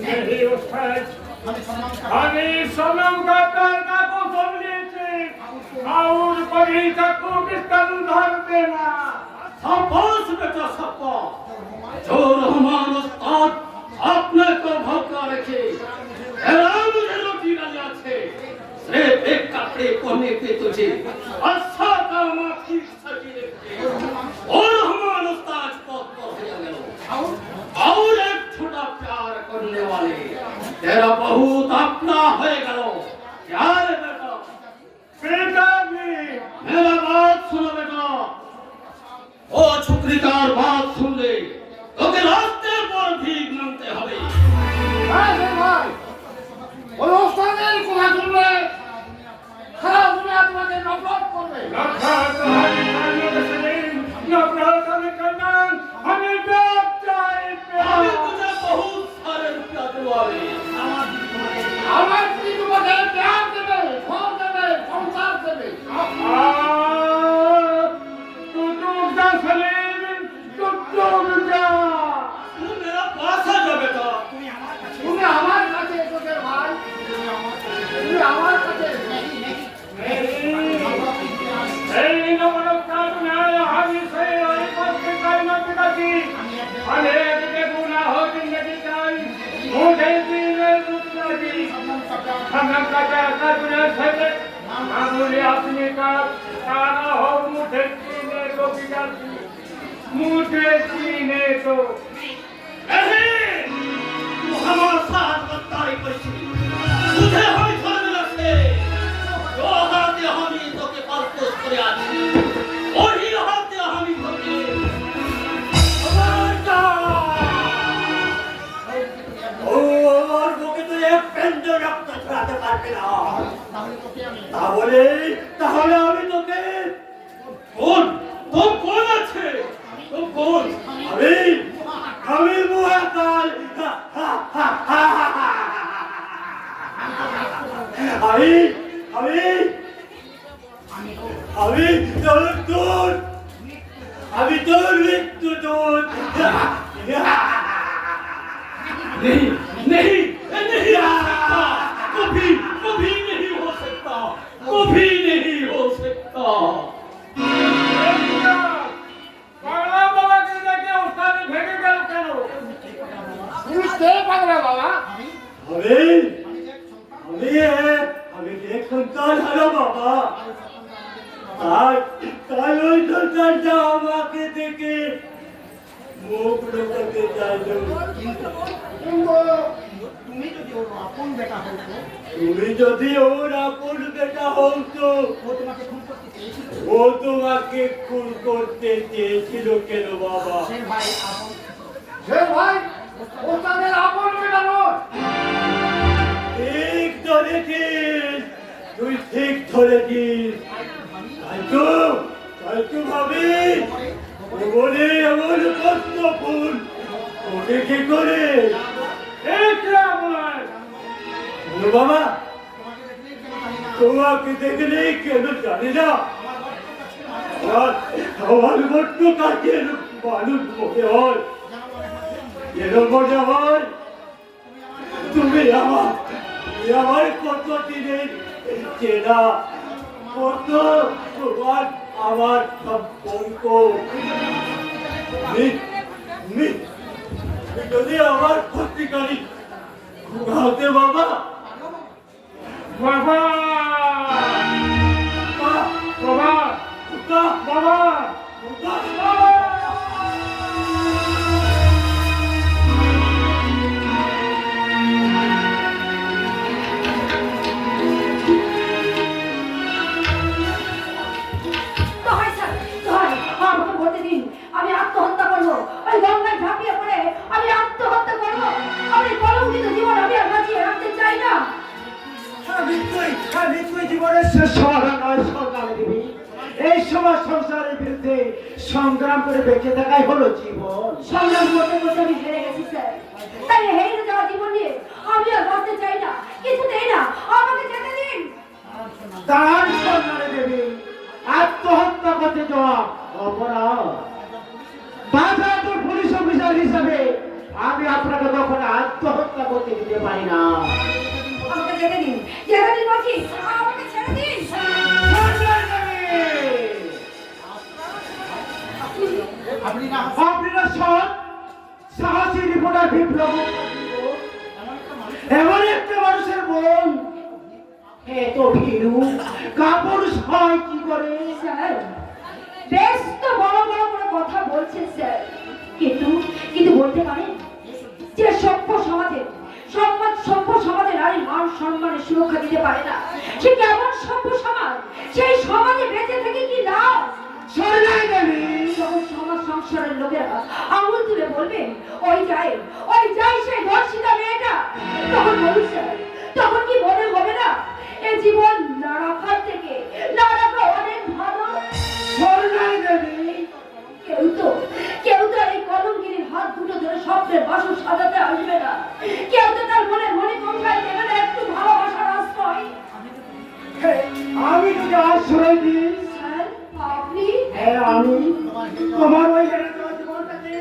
नहीं उठाई আমি সম্মান করি। আমি सनम का करना को समझे और कभी तक को किसका उधार देना। शाबाश बेटा शाबाश। जो रहमान उस्ताद अपने को भौंका रखे एरा मुझे रोटी न जाते सिर्फ एक कपड़े पहने के तुझे अच्छा काम ठीक सकी रखे और रहमान उस्ताद बहुत बहुत और एक छोटा प्यार करने वाले तेरा बहुत अपना हो गलो यार बेटा पिताजी मेरा बात सुनो बेटा ओ छुकरी का बात सुन ले তোকে রাস্তে পর ভিক নামতে হবে। হ্যাঁ সে ভাই, ওই ওস্তাদের কথা শুনলে সারা দুনিয়া তোমাকে নফরত করবে। नफरत हमारी खाने में से नहीं, नफरत हमें करना, हमें प्यार चाहिए আমি प्यार। तुझे बहुत सारे रुपया दिलवावे আমার স্ত্রী তোমাকে প্যার দেবে, ঘর দেবে, সংসার দেবে। तू डूब जा सलीम, तू डूब जा। तू मेरा पास आ जा बेटा। তুমি আমার কাছে তুমি আমার কাছে এসো সে ভাই, তুমি আমার কাছে এসো। এই নবরক কারণে আমি সেই ওই পথে কায়মত পিতাজি अनेक के गुनाह हो जिंदगी चाई मुझे जीने दुनियाजी सनम का जैसा गुनाह सजे मामूली आदमी का सारा हो मुझे जीने को पिताजी मुझे जीने को नहीं तू हमारे साथ गद्दारी करছি तुझे हम छोड़ रखे जो हाथ हम ही तो के पास করে আছি ওই হাত আমি তোকে और वो के तो एक पेंडो रक्त छुड़ाते पारबे ना তাহলে তোকে আমি তাহলে তাহলে আমি তোকে কোন তো কোন আছে তো কোন আমি মুহাকাল আমি আমি আমি তোর দূত আমি তোর মৃত্যু দূত नहीं नहीं नहीं हो सकता कभी कभी नहीं हो सकता कभी नहीं हो सकता পাগলা বাবা কে দেখে উস্তাদ ভেঙে গেল কেন তুমি কে পাগলা বাবা? আমি আমি আমি যে সন্তান আমি আমি এক সন্তান হলো বাবা আর তাই ওই সন্তানটা আমাকে দেখে মুখ লুকাতে চাইল কিন্তু কিন্তু তুমি যদি ওর বাপ আপন বেটা হতো তুমি যদি ওর আপন বেটা হও তো ও তোমাকে খুন করতে চেয়েছিল ও তোমাকে খুন করতে চেয়েছিল কেন বাবা? সে ভাই আপন সে ভাই ও তাদের আপন বেটা নয়। ঠিক ধরেছিস, তুই ঠিক ধরেছিস। তাই তো ভাবি বলে এমন কষ্ট ফুল ওকে কি করে এটা আমার বলো বাবা, তোমাকে দেখলেই কেন জানি না তোমাকে দেখলে কেন জানি না আমার বড্ড কাজের মানুষ মনে হয়, যেন মনে হয় তুমি আমার কত দিনের চেনা, কত তোমার আমার সম্পর্ক। যদি আমার ক্ষতিকারী ঘুমাতে বাবা বাবা বাবা বাবা দোহাই স্যার, দোহাই, আমাকে বলতে দিন, আমি আত্মহত্যা করবো। ওই গঙ্গায় ঝাঁপিয়ে পড়ে আমি আত্মহত্যা করবো। আমি কলঙ্কিত জীবন আমি আর বাঁচিয়ে রাখতে চাই না। মৃত্যুই জীবনের শেষ সমাধান নয় সরকার দেবী। এই সমাজ সংসারের বিরুদ্ধে সংগ্রাম করে বেঁচে থাকাই হলো জীবন। সংগ্রাম করতে করতে আমি হেরে গেছি স্যার। তাই হেরে যাওয়া জীবন নিয়ে আমি আর বাঁচতে চাই না, কিছুতেই না। আমাকে যেতে দিন। দাঁড়ান সরকার দেবী, আত্মহত্যা করতে যাওয়া অপরাধ। বাজারপুর পুলিশ অফিসার হিসাবে আমি আপনাকে তখন আত্মহত্যা করতে দিতে পারি না। আমাকে যেতে দিন, যেতে দিন বলছি, আমাকে ছেড়ে দিন। সরকার দেবী, আপনি না আপনারা সব সাহসী রিপোর্টার বিপ্লব এমন একটা মানুষের বোন এত ভীরু কাপড় হয় কি করে? স্যার, বেশ তো বড় বড় করে কথা বলছেন স্যার, কিন্তু বলতে পারেন যে সভ্য সমাজে নারী মান সম্মানের সুরক্ষা দিতে পারে না, সে কেমন সভ্য সমাজ? সেই সমাজে বেঁচে থেকে কি লাভ? সরকার দেবী, যখন সমাজ সংসারের লোকেরা আঙুল তুলে বলবে ওই যাই সেই ধর্ষিতা মেয়েটা, তখন বলুন স্যার, তখন কি মনে হবে না এ জীবন না রাখার থেকে না রাখা অনেক ভালো? সরকার দেবী, কেউ তো এই কলঙ্কিনীর হাত দুটো ধরে স্বপ্নের বাসন সাজাতে আসবে না। কেউ তো তার মনে মণিকোঠায় দেবে না একটু ভালোবাসার আশ্রয়। আমি তোকে আশ্রয় দিই। স্যার, আপনি হ্যাঁ, আমি তোমার ওই জীবনটাকে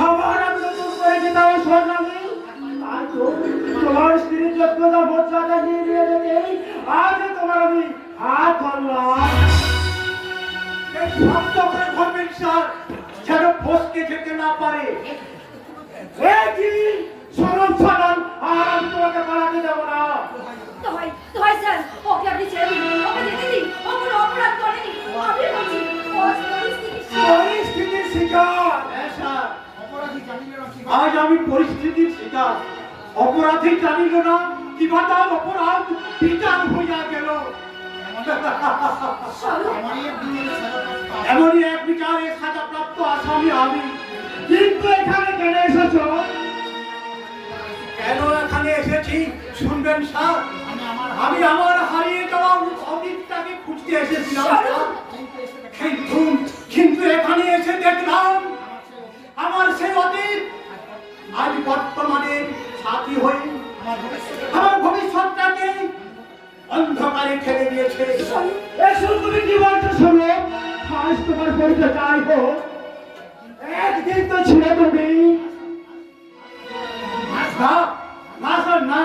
আমার আমি নতুন করে যেতাম স্বর্ণামী। তাই তো তোমার স্ত্রীর যোগ্যতা মর্যাদা নিয়ে যেতে আজ তোমার আমি হাত ধরলাম। শক্ত করে ধরবেন স্যার, যেন ফসকে যেতে না পারে। সরম সালাম, আর আমি তোমাকে পালাতে দেবো না। দোহাই স্যার, ওকে আপনি ছেড়ে দিন, ওকে যেতে দিন, ও কোনো অপরাধ করেনি। আমি বলছি পরিস্থিতির শিকার। হ্যাঁ স্যার, অপরাধী জানিল না কি আজ আমি পরিস্থিতির শিকার। অপরাধী জানিল না কিবা তার অপরাধ বিচার হইয়া গেল। এমনই এক বিচারে সাজাপ্রাপ্ত আসামি আমি। কিন্তু এখানে কেন এসেছ? কেন এখানে এসেছি শুনবেন স্যার। আমি আমার হারিয়ে যাওয়া অতীতটাকে খুঁজতে এসেছিলাম স্যার। কিন্তু এখানে এসে দেখলাম আমার সেই অতীত আজ বর্তমানে সাথী হয়ে আমার ভবিষ্যৎটাকে অন্ধকারে ঠেলে দিয়েছে। এসো, তুমি কি বলছো শোনো। আজ তোমার পরিচয় যাই হোক, একদিন তো ছিল তুমি না না স্যার না,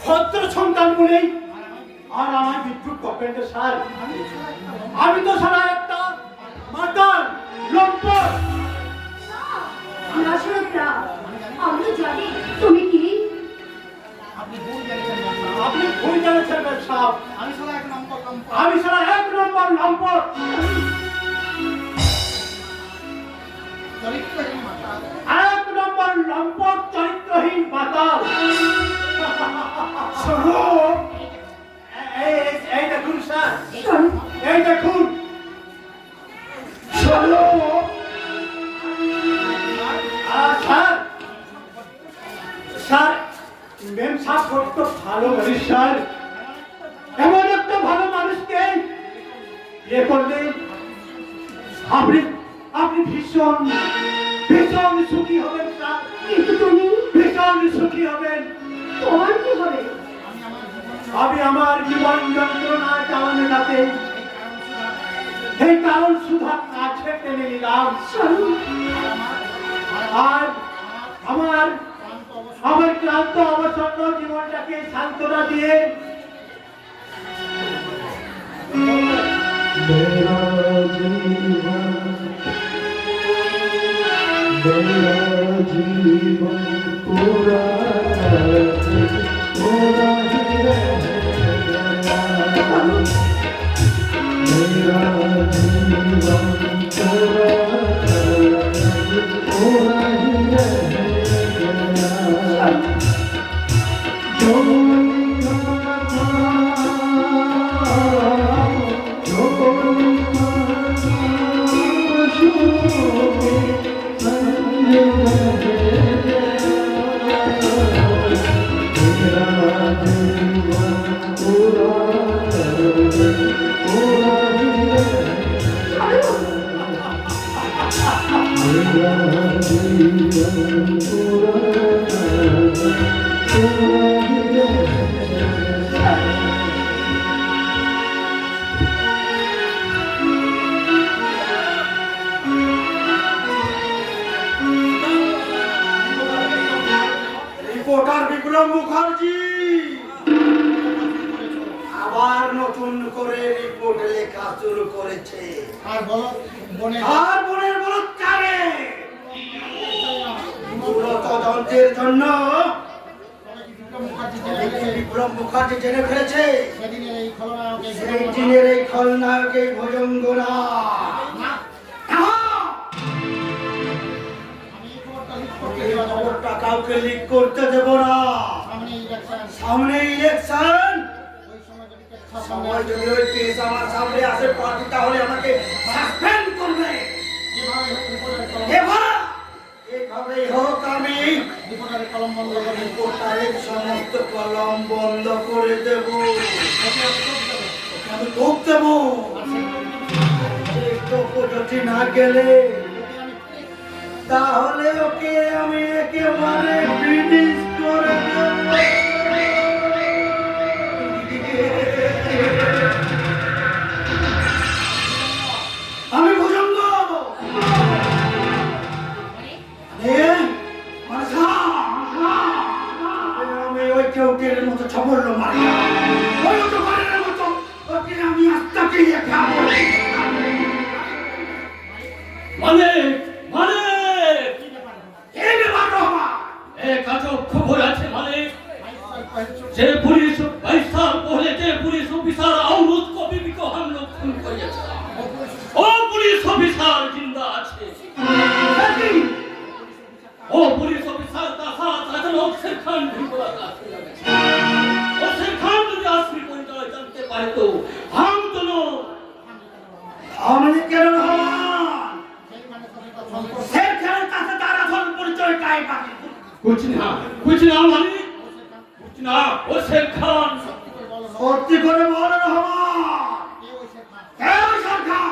ভদ্র সন্তান বলেই আর আমার বিদ্যুৎ করবেন স্যার। আমি তো সারা একটা মাতাল লম্পট। না সুরক্ষা, আমি তো জানি তুমি কি। আপনি ভুল জানেন না আপনি ভুল জানেছেন সাহেব। আমি সারা এক নম্বর আমি সারা এক নম্বর লম্পট, চরিত্রহীন মাতা এক নম্বর লম্পট, চরিত্রহীন মাতাল। স্বরূপ, এই দেখুন স্যার, স্বরূপ, এই দেখুন স্বরূপ। স্যার, স্যার, মেম সাহেব বড্ড ভালো মানুষ স্যার। এমন একটা ভালো মানুষকে ইয়ে করলে আপনি আপনি ভীষণ ভীষণ সুখী হবেন স্যার, কিন্তু তুমি, ভীষণ সুখী হবেন। তোমার কি হবে? আমি আমার জীবন যন্ত্রণা চালানোটাতে এই কারণ সুধা কাছে টেনে নিলাম। স্বরূপ, আর আমার আমার ক্লান্ত অবসন্ন জীবনটাকে সান্ত্বনা দিয়ে রিপোর্টার বিক্রম মুখার্জি আবার নতুন করে রিপোর্ট লেখা শুরু করেছে। আর বলো বনে আর বোনের বলৎকারে পুরো তদন্তের জন্য বিক্রম মুখার্জি জেনে ফেলেছে সেদিনের এই খলনায়ক সেই দিনের এই খলনায়ক এই ভজঙ্গরা আমি এই খবরটা লিক করতে এই দেওয়া যাবে না। খবরটা কাউকে লিক করতে দেব না। সামনে ইলেকশন, সামনে ইলেকশন, ওই সময় যদি কেচ্ছা সামনে সময় যদি ওই কেস আমার সামনে আসে পার্টি তাহলে আমাকে সাসপেন্ড করবে। যেভাবে হোক রিপোর্টারের কলম এভাবেই হোক আমি রিপোর্টারের কলম বন্ধ করে রিপোর্টারের সমস্ত কলম বন্ধ করে দেব। আমি টোপ দেব। সেই টোপ যদি না গেলে তাহলে ওকে আমি একেবারে ফিনিশ করে দেব। আমি ভুজঙ্গ আমি ওই কেউটের মতো ছবল মারি না। ওই দোকানের মতো ওকে আমি আস্তাকে খাবো। মানে মানে এই ব্যাপার রহমান, এক আজব খবর আছে মানে যে পুলিশ 22 साल पहले যে পুলিশ অফিসার আউরুদ কবিবি को हम लोग खून করেছে ও পুলিশ অফিসার জিন্দা আছে। ও পুলিশ অফিসার का साथ अचानक शेर खान भी बड़ा काफी लगा और शेर खान যদি আসল পরিচয় জানতে পারে তো हम दोनों আমি কেন রহমান সেখানে কাছে তার আসল পরিচয় কাই পাবে? कुछ ना मानी कुछ ना वो शेर खान সত্যি করে বল রহমান, কেন সরকার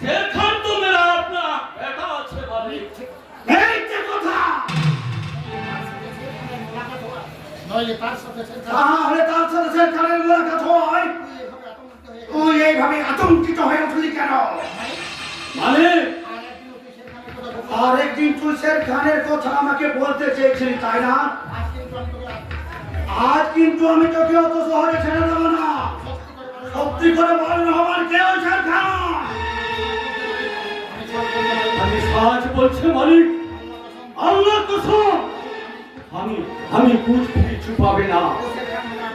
शेर खान तो मेरा अपना बेटा আছে मालिक। এই যে কথা, নইলে তার সাথে সেটা তাহলে তার সাথে সরকারের মোলাকাত হয়। তুই এইভাবে আতঙ্কিত হয়ে উঠলি কেন? মানে আর একদিন তুই শের খানের কথা আমাকে বলতে চেয়েছিলি তাই না? আজ কিন্তু আমি তোকে অত শহরে ছেড়ে দেবো না। সত্যি করে বল রহমান, কে ওই শের খান? আমি সাজ বলছে মালিক আল্লাহ কসম আমি कुछ भी छुपावे ना।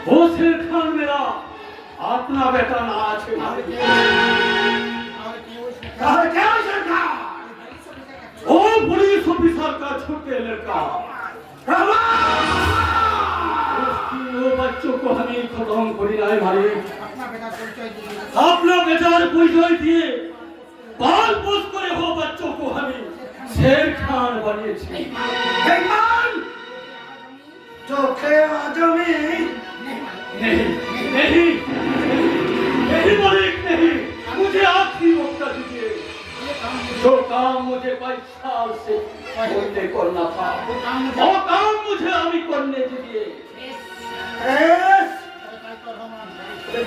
वो शेर खान मेरा अपना बेटा ना আছে मालिक। তাহলে কে ওই শের খান? वो पुलिस ऑफिसर का छोटे लड़का রহমান! उसकी খতম করি নাই মালিক। আপনার বেটার পরিচয় দিয়ে अपना बेटार পরিচয় দিয়ে বাল পোষ করে হো বাচ্চों को हमें शेर खान বানিয়েছি। বেঈমান! চোখে আজমি नहीं नहीं नहीं मालिक नहीं, मुझे आपकी मौका दीजिए। जो काम मुझे 22 साल से होने करना था वो काम मुझे अभी करने दीजिए। এস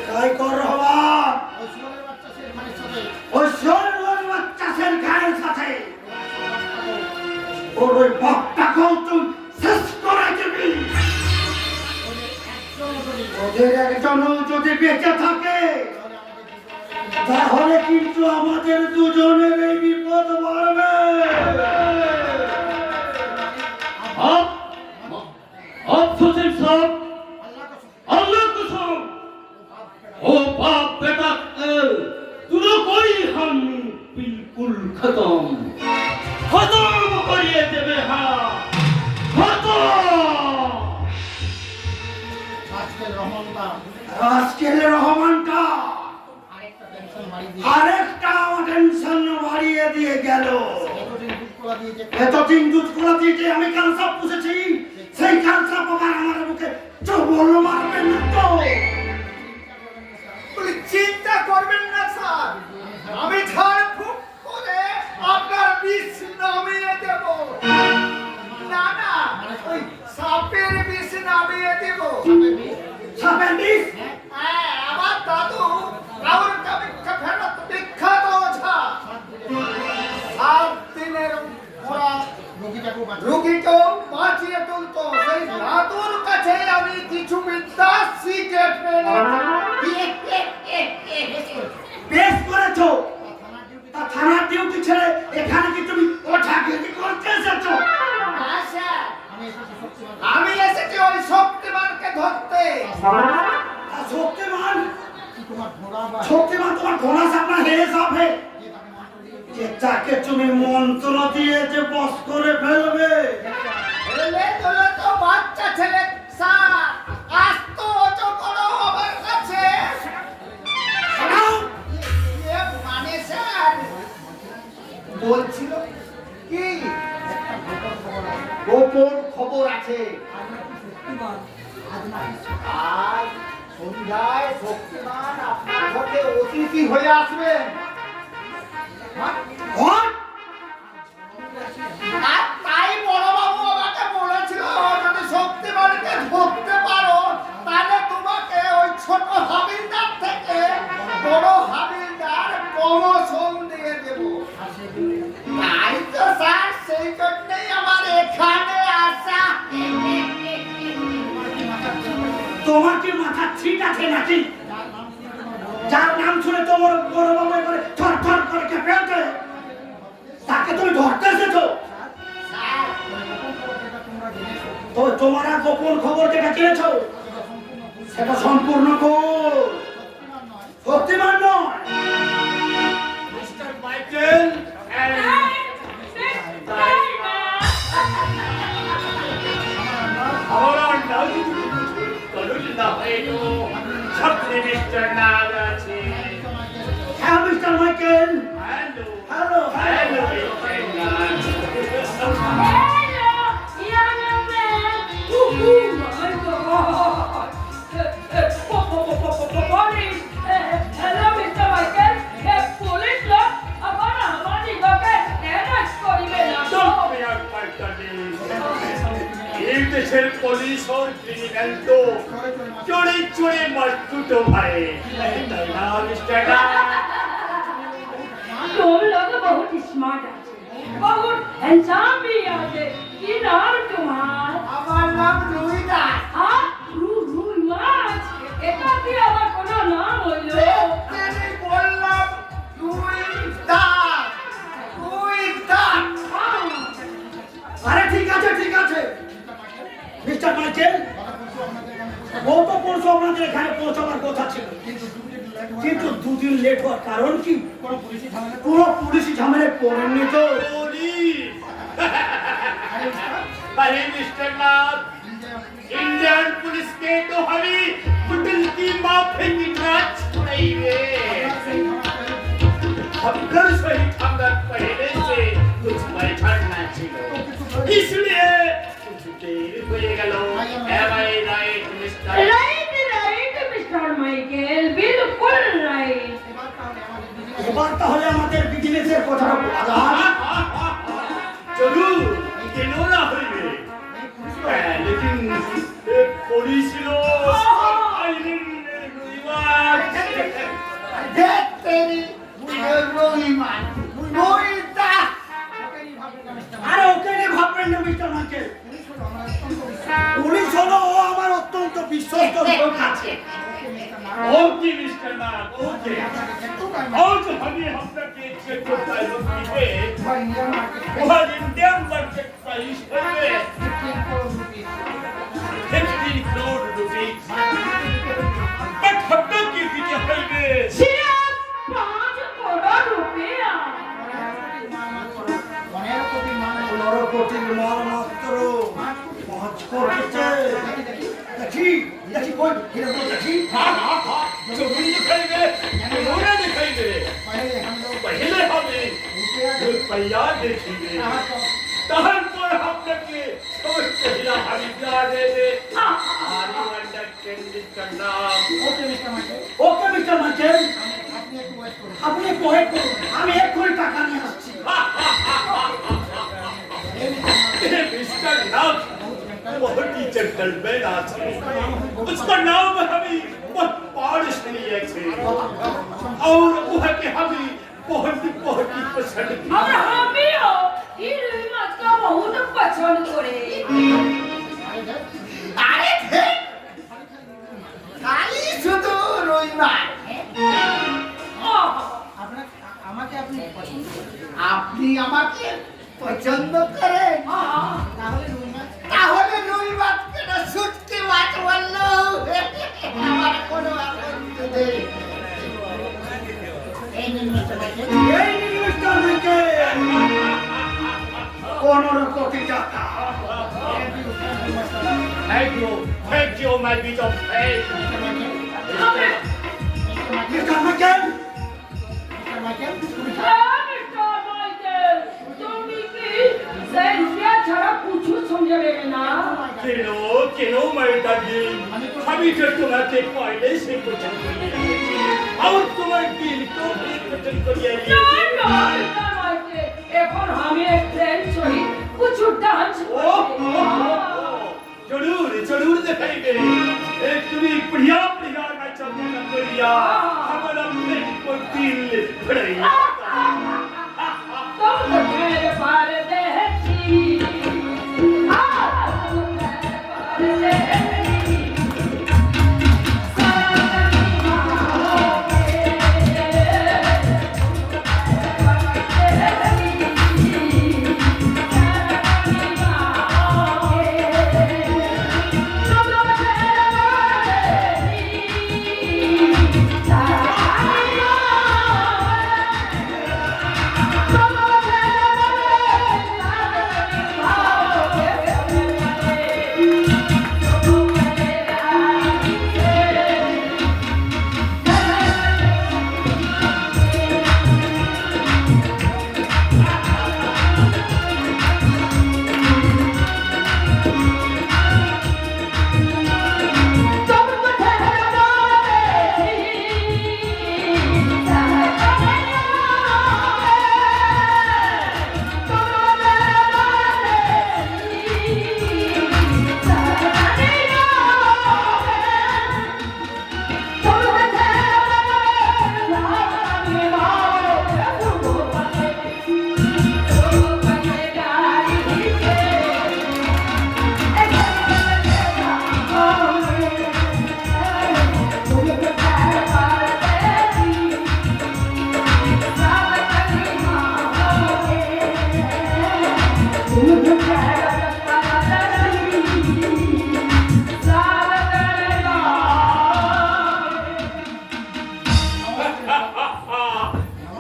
কাই কর হওয়া ওই সুরের বাচ্চা শেরখানের সাথে ওই সরল বাচ্চা সেলখানের সাথে ওর ওই বকটাকেও তুই শেষ করে দিবি। ওদের একজনও যদি বেঁচে থাকে তাহলে কিন্তু আমাদের দুজনের এই বিপদ বাড়বে। आप सोचें साहब अल्लाह कसम ओ बाप बेटा दोनों कोई हम बिल्कुल खत्म करिए देवे। हाँ खत्म। আজকের রহমানটা আজকের রহমানটা আরেকটা টেনশন বাড়ি দিয়ে আরেকটা টেনশন বাড়িয়ে দিয়ে গেল। এতদিন দুধ কলা দিয়ে যে এতদিন দুধ কলা দিয়ে যে আমি কালসাপ পুষেছি সেই কালসাপ আবার আমার মুখে চবল মারবে না তো? চিন্তা করবেন না স্যার, আমি ঝাড়ফুঁক করে আপনার বিষ নামিয়ে দেব। না না, ওই সাপের বিষ নামিয়ে দেব। সাপের বিষ? হ্যাঁ, আমার দাদু রাউর কামিক্ষা ফেরত বিখ্যাত ওঝা। 7 দিনের ওরা রোগীটাকে বাঁচাতে রোগীকেও বাঁচিয়ে তুলতো। সেই দাদুর কাছে আমি কিছু বিদ্যা শিখে ফেলেছি। বেশ করেছো। তা থানার ডিউটি ছেড়ে এখানে কি তুমি ওঠাগিরি করতে এসেছো? আমি এসেছি ওই শক্তিমানকে ধরতে। তা শক্তিমান তোমার ঘোড়া বা শক্তিমান তোমার ঘোড়া সামনে হেরে যাবে যে তাকে মন্ত্র দিয়ে যে তাকে তুমি মন্ত্র দিয়ে যে বস করে ফেলবে। এলে তোলে তো বাচ্চা ছেলে স্যার, আস্ত অচো করো আমার কাছে। শোনাও, এ মানে স্যার বলছিল কি গোপন খবর আছে। আজ সন্ধ্যায় শক্তিমান আপনার ঘরে অতিথি হয়ে আসবেন। ঘর? আর তাই বড়বাবু আমাকে বলেছিল যদি শক্তিমানকে ধরতে পারো তাহলে তোমাকে ওই ছোট হাবিলদার থেকে বড় হাবিলদার প্রমোশন দিয়ে দেব। তাই তো স্যার, সেই জন্যই আমার এখানে আসা। তোমার কি মাথা ঠিক আছে নাকি? যার নাম শুনে তোমার বড় বাবু করে থর থর করে কেঁপে ওঠে তাকে তুমি ধরতে এসেছো? স্যার, তো তোমার আর গোপন খবর যেটা জেনেছো সেটা সম্পূর্ণ ভুল। শক্তিমান নয়। মিস্টার মাইকেল আমার নাম কলুল না হয়েও ছাত্রী মিস্টার নাগ আছে। হ্যাঁ mister Michael. Hello hello hello mister Nag. এই দেশের পুলিশ ও ক্রিমিনাল তো চড়ে চড়ে মস্তুতো ভাই, তাই না মিস্টার নাগ? तुम लोग बहुत स्मार्ट आछे, बहुत हैंडसम भी आछे। की नाम तुम्हार? আমার নাম রুই দাস। हाँ রুই মাছ। এটা কি আবার কোনো নাম হইলো? আমি বললাম রুই দাস, রুই দাস। আরে ঠিক আছে ঠিক আছে মিস্টার মাইকেল, ও তো পরশু আপনাদের এখানে পৌঁছাবার কথা ছিল কিন্তু 2 দিন লেট হওয়ার কারণ কি? পুরো পুলিশি ঝামেলায় পড়েননি তো? পুলিশ? अरे मिस्टर नाग, इंडियन पुलिस के तो हमें ভেঙে নাচ ছড়াইবে সেই ধামাটা आपकर सही खानदान पहले से कुछ बैठना ছিল इसलिए कुछ देर হয়ে গেল am I right Mr. Right right mister Michael বিলকুল রাইট এবার তাহলে আমাদের বিজনেসের কথাটা বলা যাক। জরুর কেন না হইবে लेकिन পুলিশ লোক আইলেন রবিবার দেখ তেরি রহিমান রহিতা আরে ওকে নিয়ে ভাববেন না মিস্টার মাইকেল। পুলিশ হলো ও আমার অত্যন্ত বিশ্বস্ত লোক আছে। ओके मिस्टर नाग ओके और तो हमें अपना केक चेक करता है लोग पीछे वो इंडियन मार्केट प्राइस है 15 करोड़ रुपीस बट हफ्ते की पीछे है সিরাপ 5 করোড় রুপিয়া 15 কোটির মাল মাত্র 5 কোটিতে দেখি দেখি কই হিরো দেখি हाँ हाँ हाँ जरूर दिखाएंगे जरूर दिखाएंगे पहले हमें रुपया देखेंगे तहन पर हम लोग के समझ पहला हरिद्वार दे दे आरी अंडरस्टैंडिंग करना ওকে মিস্টার মাইকেল আপনি একটু ওয়েট করুন আমি এক্ষুনি টাকা নিয়ে আসছি। मिस्टर नाग बहुत ही जेंटलमैन आदमी उसका नाम हमें बहुत पारिश्रय है और वह के हमें बहुत ही पसंद আমরা আমিও এই রুই মাছটা বহুত পছন্দ করে আরে ঠিক খালি শুধু রহিমান আপনার আমাকে আপনি পছন্দ করেন আপনি আমাকে পছন্দ করেন তাহলে রুই মাছ কেন শুটকি মাছ বললো আমার কোনো আপত্তি নেই এই নিন মিস্টার মাইকেল। এই নিন মিস্টার মাইকেল 15 কোটি টাকা। Thank you, my bit of faith. Mister Michael mister Michael তুমি কি সেই রুপিয়া ছাড়া কিছু সমঝাবে না किनो मैं डार्लिंग अभी जो तुम्हारे पहले से पसंद करिए और तुम्हारे दिल को भी पसंद करिए না না মিস্টার মাইকেল এখন আমি এক ফ্রেন্ড সহিত কিছু ডান্স जरूर जरूर दिखाएंगे एक तुम्हें बढ़िया बढ़िया नाच बढ़िया हमारा प्लेट को दिल भरेगा तुम तो मेरे बारे देखी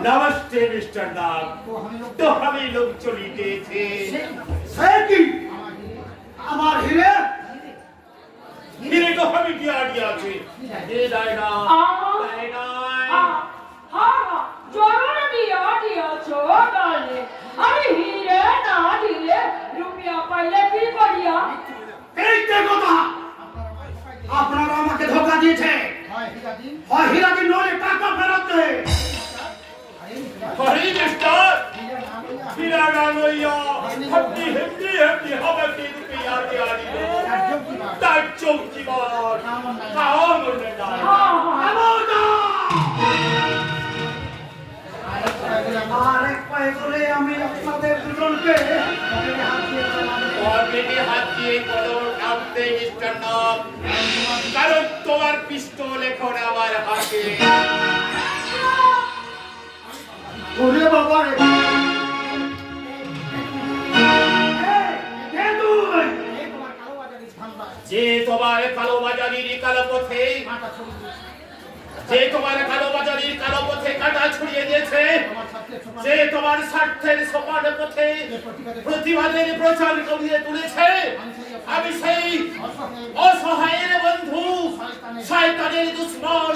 नमस्ते मिस्टर नाग तो हमें लोग चली गए थे সে কি আমার হিরে हीरे तो हमें क्या दिया थे ये डायना করিলে কি করিয়া? এইটা কথা আপনারা আমাকে ধোকা দিয়েছে হয় হীরাদিন নইলে টাকা ফেরত দে হরি মিস্টার হীরা না লইয়া হট্টি হেমনি হেমনি হবে কি রুপিয়া দিয়া দিবে তার চৌকি বার খাওয়া মনে না আরেক পায়ে করে আমি আপনাদের দুজনকে অলরেডি হাত দিয়ে কলম টানতে মিস্টার নব কারণ তোমার পিস্তল এখন আমার হাতে ওরে বাবা রে যে তোমার কালোবাজারির কালো পথে কাটা ছড়িয়ে দিয়েছে যে তোমার স্বার্থের সমান পথে প্রতিবাদের প্রচার করিয়ে তুলেছে আমি সেই অসহায়ের বন্ধু শয়তানের দুশ্মন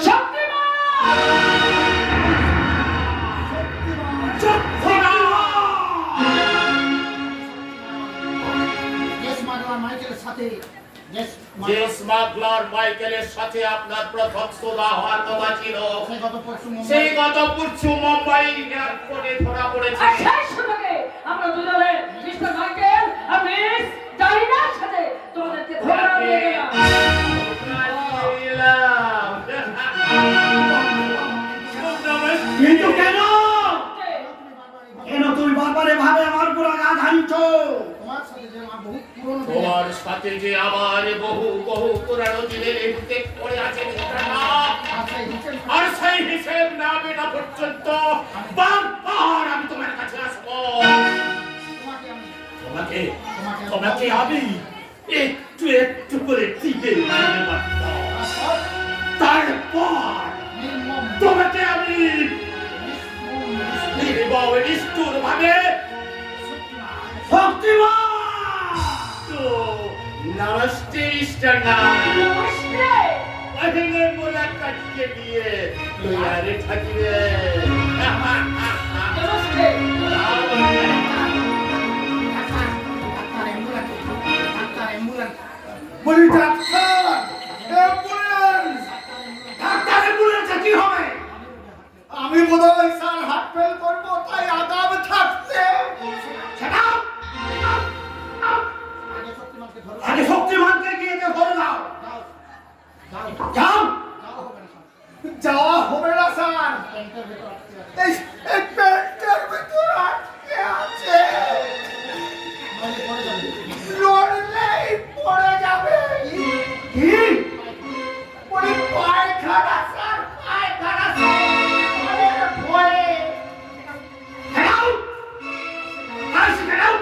যে স্মাগলার মাইকেলের সাথে আপনার প্রথম সভা হওয়ার কথা ছিল সেই গত পরশু মুম্বাই এয়ারপোর্টে ধরা পড়েছে আর সেই সুযোগে আমরা দুজনে মিস্টার মাইকেল আর মিস ডাইনার সাথে তোমাদেরকে ধরা দিয়ে গেলাম। কিন্তু কেন কেন তুমি বারবার ভাবে আমার উপর আঘাত হানছো তোমার সাথে যে আমার বহু বহু পুরানো দিনের হিসেব পড়ে আছে আর সেই হিসেব না মেটা পর্যন্ত বারবার আমি তোমার কাছে আসবো তোমাকে আমি একটু একটু করে টিপে মারতে পারতাম তারপর তোমাকে আমি নিষ্ঠুর ভাবে শক্তিমান নমস্তে মিস্টার নমস্তে। পহিলে মুলাকাতকে দিয়ে লয়ারে থাকিবে নমস্তে। বলি ডাক্তার অ্যাম্বুলেন্স ডাক্তার অ্যাম্বুলেন্সে কি হবে আমি বোধহয় স্যার হার্ট ফেল করবো তাই আগাম থাকতে আগে শক্তিমানকে গিয়ে ধরে দাও যাও যাওয়া হবে না স্যার এই পেন্টের ভিতর আটকে আছে লড়লেই পড়ে যাবে কি পরে পায়খানা স্যার পায়খানা স্যার ভয়ে হেলাও আসি হেলাও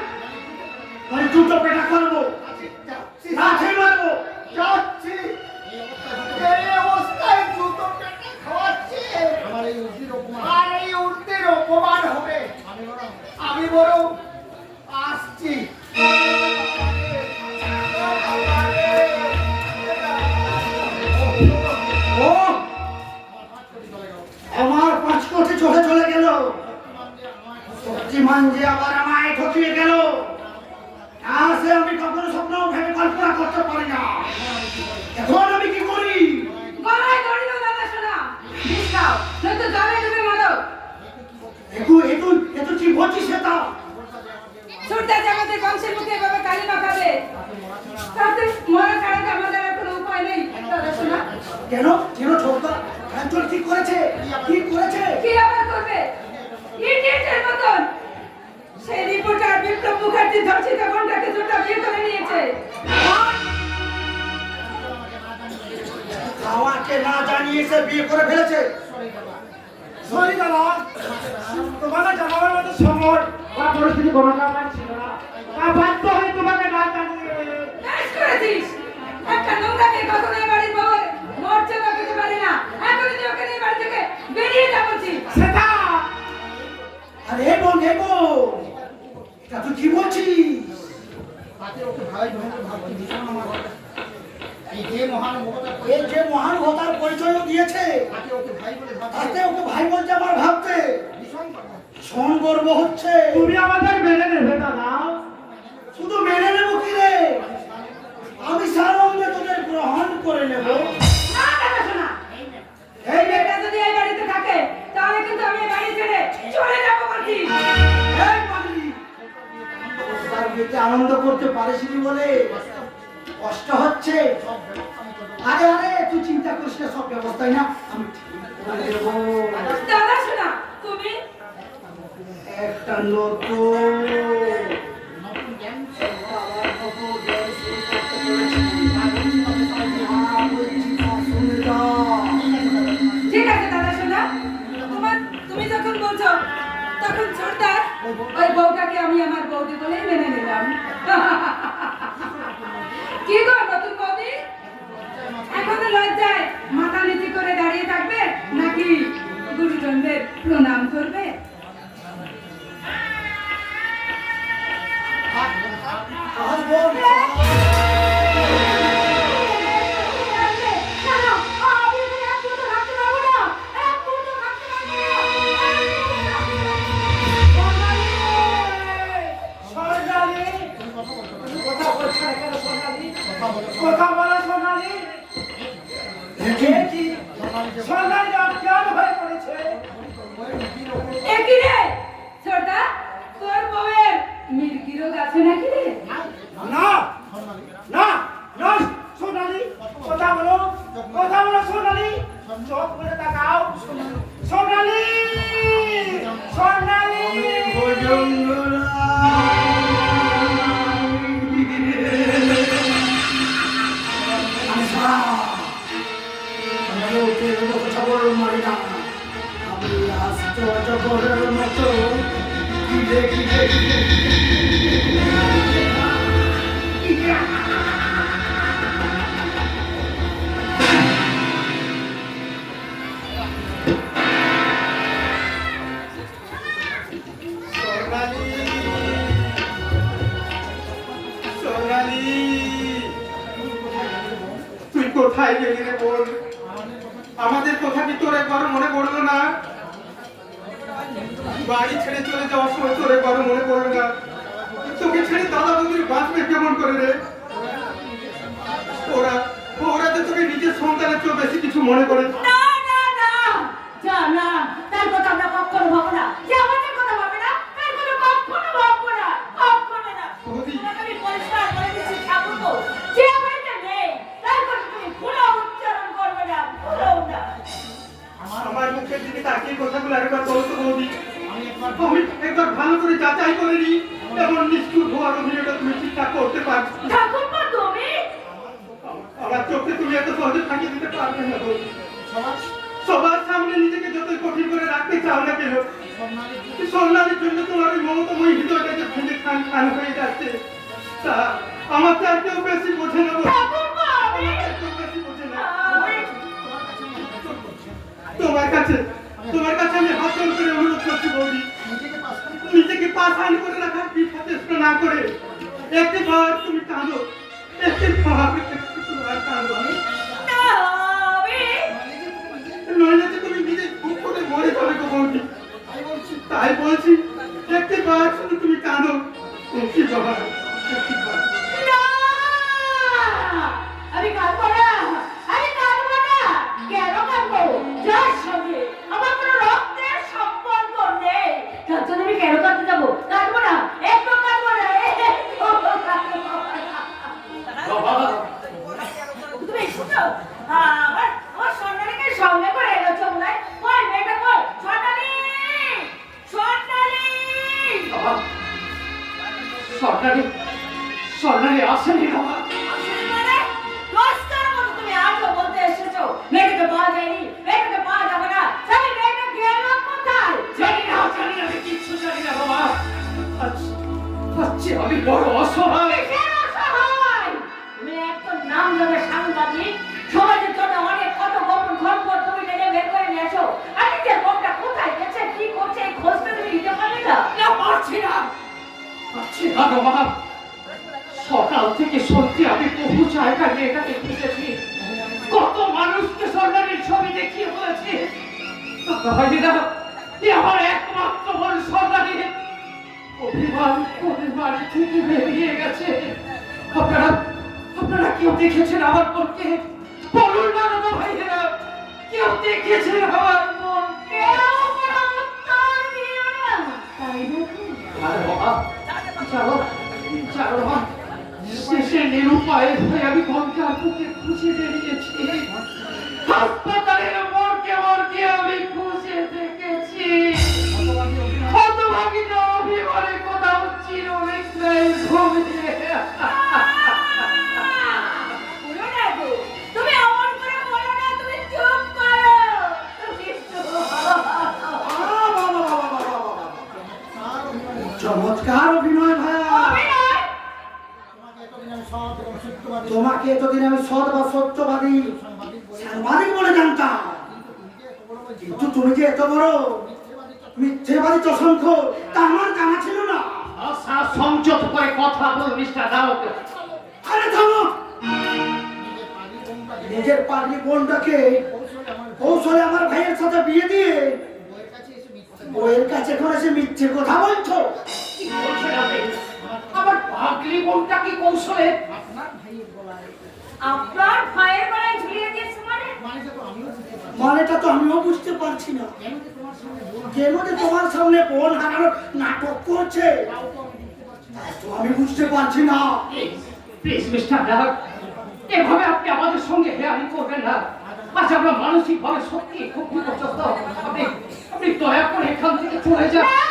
আমি দুটো পেটা করবো লাঠি মারবো যাচ্ছি এই অবস্থায় দুটো পেটা খাওয়াচ্ছি আর এই উর্দির অপমান হবে আমি বরং আসছি ও আমার 5 কোটি চলে গেল শক্তিমান যে আবার আমায় ঠকিয়ে গেল আর সে আমি কখনো স্বপ্ন ভেবে কল্পনা করতে পারি না এখন আমি কি করি গলায় দড়ি দাও দাদা শোনা বিষ খাও নয়তো জলে ডুবে মরো। এতো কি বলছিস সেটা ছুটতে আছে আমাদের বংশের মুখে এভাবে কালি মাখাবে তাতে মরা ছাড়া তো আমাদের আর কোনো উপায় নেই দাদা শোনা। কেন ছোটদা কাঞ্চন কি করেছে কি আবার করবে ইডিয়েটের মতন সেই রিপোর্টার বিপ্লব মুখার্জি ধর্ষিত বোনটাকে দুটো বিয়ে করে নিয়েছে। আমাকে না জানিয়ে সে বিয়ে করে ফেলেছে সরি দাদা তোমাকে জানাবার মতো সময় বা পরিস্থিতি কোনোটা আমার ছিল না বাধ্য হয়ে তোমাকে না জানিয়ে বেশ করেছিস একটা নোংরা মেয়ে কখনো এই বাড়ির বউ মর্যাদা পেতে পারে না এখন তুই ওকে নিয়ে বাড়ি থেকে বেরিয়ে যা বলছি। সেটা আরে বোন এটা তুই কি বলছিস এই যে মহানুভতার পরিচয় দিয়েছে তাতে ওকে ভাই বলতে আমার ভাবতে ভীষণ গর্ব হচ্ছে তুমি আমাদের মেনে নেবে দাদা শুধু মেনে নেবো কি রে? আমি সারঙ্গে তোদের গ্রহণ করে নেব। না দাদা শোনা, এই নে, এটা যদি এই বাড়িতে থাকে তাহলে কিন্তু আমি এই বাড়ি ছেড়ে চলে যাবো বলছি। এই পাগলি, তার বিয়েতে আনন্দ করতে পারিসনি বলে কষ্ট হচ্ছে। আরে আরে তুই চিন্তা করিস না, সব ব্যবস্থাই না আমি ঠিক করে দেবো। দাদা শোনা, তুমি একটা নতুন ঠিক আছে দাদা শোনা, তুমি যখন বলছো তখন ছোটদার ওই বউটাকে আমি আমার বৌদি বলেই মেনে নিলাম। কি গো নতুন বৌদি, এখন লজ্জায় মাথা নিচু করে দাঁড়িয়ে থাকবে নাকি গুরুজনদের প্রণাম করবে? কথা বলা সোনালি, দেখেছি সোনালি অজ্ঞান হয়ে পড়েছে। একই রে ছোটদা, তোর বউয়ের মির্গি রোগ আছে নাকি রে? না না না সোনালি, কথা বলো সোনালি, চোখ করে তাকাও। সোনালি সোনালি কথা বলো মারি না, আমি আস্ত জবরের মতো গিলে গিলে তুই কোথায় গেলি রে বোন? আমাদের কথা কি তোর একবার মনে পড়লো না? বাড়ি ছেড়ে চলে যাওয়ার সময় তোর একবার মনে পড়লো না? তোকে ছেড়ে দাদা বৌদির বাঁচবে কেমন করে রে? ওরা ওরা তো তোকে নিজের সন্তানের চেয়ে বেশি কিছু মনে করে। না না না, যা না, তার কথা আমরা কখনো ভাবো না। যে আমাদের কথা ভাবে না তার কথা কখনো ভাববো না, কখনো না। বৌদি। তোমাকে আমি পরিষ্কার করে দিচ্ছি ঠাকুরপো, যে আমাদের নেই তার কথা তুমি ভুলেও উচ্চারণ করবে না, ভুলেও না। আমার মুখের দিকে তাকিয়ে কথাগুলো একবার বলতো বৌদি। আমি একবার ভালো করে যাচাই করে নি, এমন নিষ্ঠুর হওয়ার অভিনয়টা তুমি ঠিকঠাক করতে পারছো। ঠাকুরপো তুমি আমার চোখে তুমি এত সহজে থাকিয়ে দিতে পারবে না বৌদি। সবার সামনে নিজেকে যতই কঠিন করে রাখতে চাও না কেন, সোনালির জন্য তোমার ওই মমতাময়ী হৃদয়টা যে ভেঙে খান খান হয়ে যাচ্ছে, তা আমার চার কেউ বেশি বোঝে না বৌদি। ঠাকুরপো আমি আমার চার কেউ বেশি বোঝে না। তোমার কাছে আমি হাত জোড় করে অনুরোধ করছি বৌদি, নিজেকে পাষাণ করে রাখার বৃথা চেষ্টা না করে একবার তুমি কাঁদো, একবার কাঁদো। না আমি নইলে যে তুমি নিজে বুক করে মরে যাবে গো বৌদি। তাই বলছি একবার শুধু তুমি কাঁদো, একবার। না, আমি কাঁদবো না, আমি কাঁদবো না। কেন কাঁদবো? যার সঙ্গে আমার কোনো রক্তের সম্পর্ক নেই তার জন্য আমি কেন কাঁদতে যাবো? কাঁদবো না, একটু কাঁদবো না, একটু কাঁদবো না। তুমি শুনো, আমার সোনালীকে সঙ্গে করে এনেছো মনে হয়। কই মেয়েটা কই? সোনালী, সোনালী। সরকারি আসেনি বাবা। আসলে মানে দোস্তার মতো তুমি আজও বলতে এসেছো মেয়েটাকে পাওয়া যায়নি, মেয়েটাকে পাওয়া যাবে না। তাহলে মেয়েটা গেল কোথায়? জানি না, আমি কিচ্ছু জানি না বাবা। আচ্ছা আমি বড় অসহায়। কিসের অসহায়? তুমি একটা নাম জানা সাংবাদিক, সমাজের জন্য অনেক কত গোপন খবর তুমি টেনে বের করে নিয়ে আসো। আর নিজের বোনটা কোথায় গেছে, কি করছে, এই খোঁজটা তুমি দিতে পারবে না? না পারছি না বাবা। সকাল থেকে সত্যি আমি বহু জায়গায় মেয়েটাকে খুঁজেছি, কত মানুষকে সরকারের ছবি দেখিয়ে বলেছি, আমার একমাত্র বোন সরকারি ও অভিমান করে বাড়ি থেকে বেরিয়ে গেছে। আপনারা আপনারা কেউ দেখেছেন আমার বোনকে? বলুন না দাদা ভাইয়েরা, কেউ দেখেছেন আমার বোনকে? কেউ কোনো উত্তর দিও না, তাই নাকি? আরে বাবা, চলো চলো বাবা, শেষে নিরুপায় হয়ে আমি গঙ্গার বুকে খুঁজে বেরিয়েছি। হাসপাতালের মর্গে মর্গে আমি খুঁজে দেখেছি। হতভাগী অভিমানে কোথাও চিরনিদ্রায় ঘুমিয়ে। বলো না গো, তুমি অমন করে বলো না, তুমি চুপ করো, তুমি চুপ। চমৎকার অভিনয় ভাইয়া। অভিনয়? তোমাকে এতদিন আমি সৎ বা সত্যবাদী সাংবাদিক বলে জানতাম, কিন্তু তুমি যে এত বড় মিথ্যেবাদী অসংখ্য তা আমার জানা ছিল না। সংযত করে কথা বল মিস্টার রাউত। আরে থামো, নিজের পাগলি বোনটাকে কৌশলে আমার ভাইয়ের সাথে বিয়ে দিয়ে বইয়ের কাছে এখন এসে মিথ্যে কথা বলছো। কি বলছেন আপনি? আমার পাগলি বোনটা কি কৌশলে? আপনার ভাইয়ের গলায় ঝুলিয়ে দিয়েছে মানে? মানেটা তো আমিও বুঝতে পারছি না, কেন যে তোমার সামনে বোন হারানোর নাটক করছে তো আমি বুঝতে পারছি না। প্লিজ মিস্টার রাউত, এভাবে আপনি আমাদের সঙ্গে হেয়ারি করবেন না। আজ আমরা মানসিকভাবে সত্যি খুব বিপর্যস্ত। আপনি আপনি দয়া করে এখান থেকে চলে যান। না,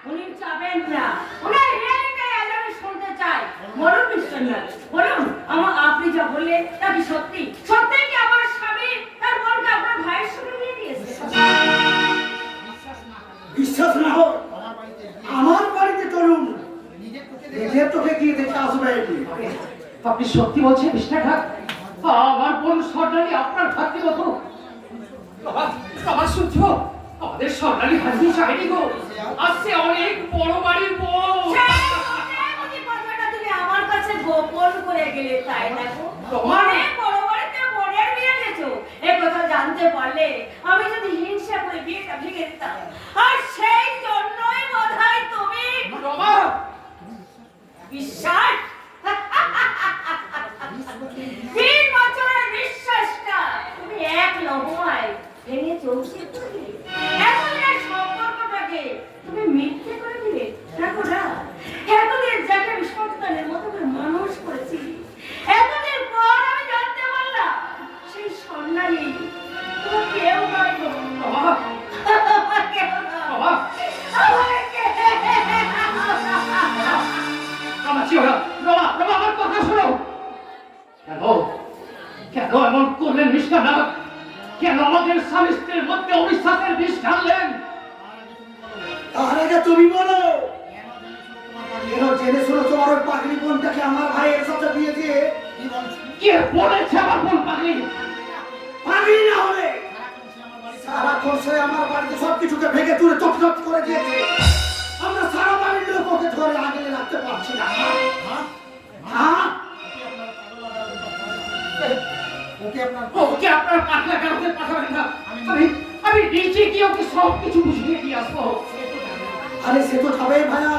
উনি যাবেন না, ওনার রিয়ালিটি আজ আমি শুনতে চাই। বলুন মিস্টার নাথ, বলুন আপনি যা বললেন তা কি সত্যি? সত্যি কি আমার স্বামী তার বোনকে আপনার ভাইয়ের সঙ্গে নিয়ে দিয়েছে? বিশ্বাস না হোক আমার বাড়িতে চলুন, নিজের চোখে গিয়ে দেখে আসবে। আপনি সত্যি বলছেন মিস্টার রাউত? আমার বোন সর্দারি আপনার ভাতৃগত। বাবা সূর্য, আমাদের সর্দারি হাসি চাইনি গো, আসছে অনেক বড় বাড়ির বউ। সেই কথাটা তুমি আমার কাছে গোপন করে গেলে, তাই না গো? অনেক বড় বাড়িতে বোনের বিয়ে দিয়েছো, এই কথা জানতে পারলে আমি যদি হিংসা করে বিয়েটা ভেঙে দিতাম। আর সেই জন্যই বোধহয় তুমি রমা, বিশ্বাস 3 বছরের বিশ্বাসটা তুমি এক লহমায় ভেঙে চৌচির করলে। এতদিনের সম্পর্কটাকে তুমি মিথ্যে করে দিলে। দেখো না, এতদিন যাকে আমি সন্তানের মতো করে মানুষ করেছি, এতদিন পর আমি জানতে পারলাম সেই সন্ন্যাসী তোমার কেউ নয় গো। রমা, আমার কেউ নয়। রমা, আমার কেউ রমা ছিল না। রমা, রমা, আমার কথা শোনো। কেন কেন এমন করলেন মিস্টার রাউত? কেন আমাদের স্বামী স্ত্রীর মধ্যে অবিশ্বাসের বিষ ঢাললেন? তার আগে তুমি বলো, কেন জেনে শুনে তোমার ওই পাগলি বোনটাকে আমার ভাইয়ের সাথে বিয়ে দিয়ে কে বলেছে আমার বোন পাগলি? পাগলি না হলে সারাক্ষণ সে আমার বাড়িতে সবকিছুকে ভেঙে তুলে চকচক করে দিয়েছে। আমরা সারা বাড়ির লোক ওকে ধরে আগলে রাখতে পারছি না। হ্যাঁ, ওকে আপনার পাগলা কারণে পাঠাবেন না। আমি নিচে গিয়ে ওকে সব কিছু বুঝিয়ে দিয়ে আসবো। আরে সে তো যাবেই ভাইয়া,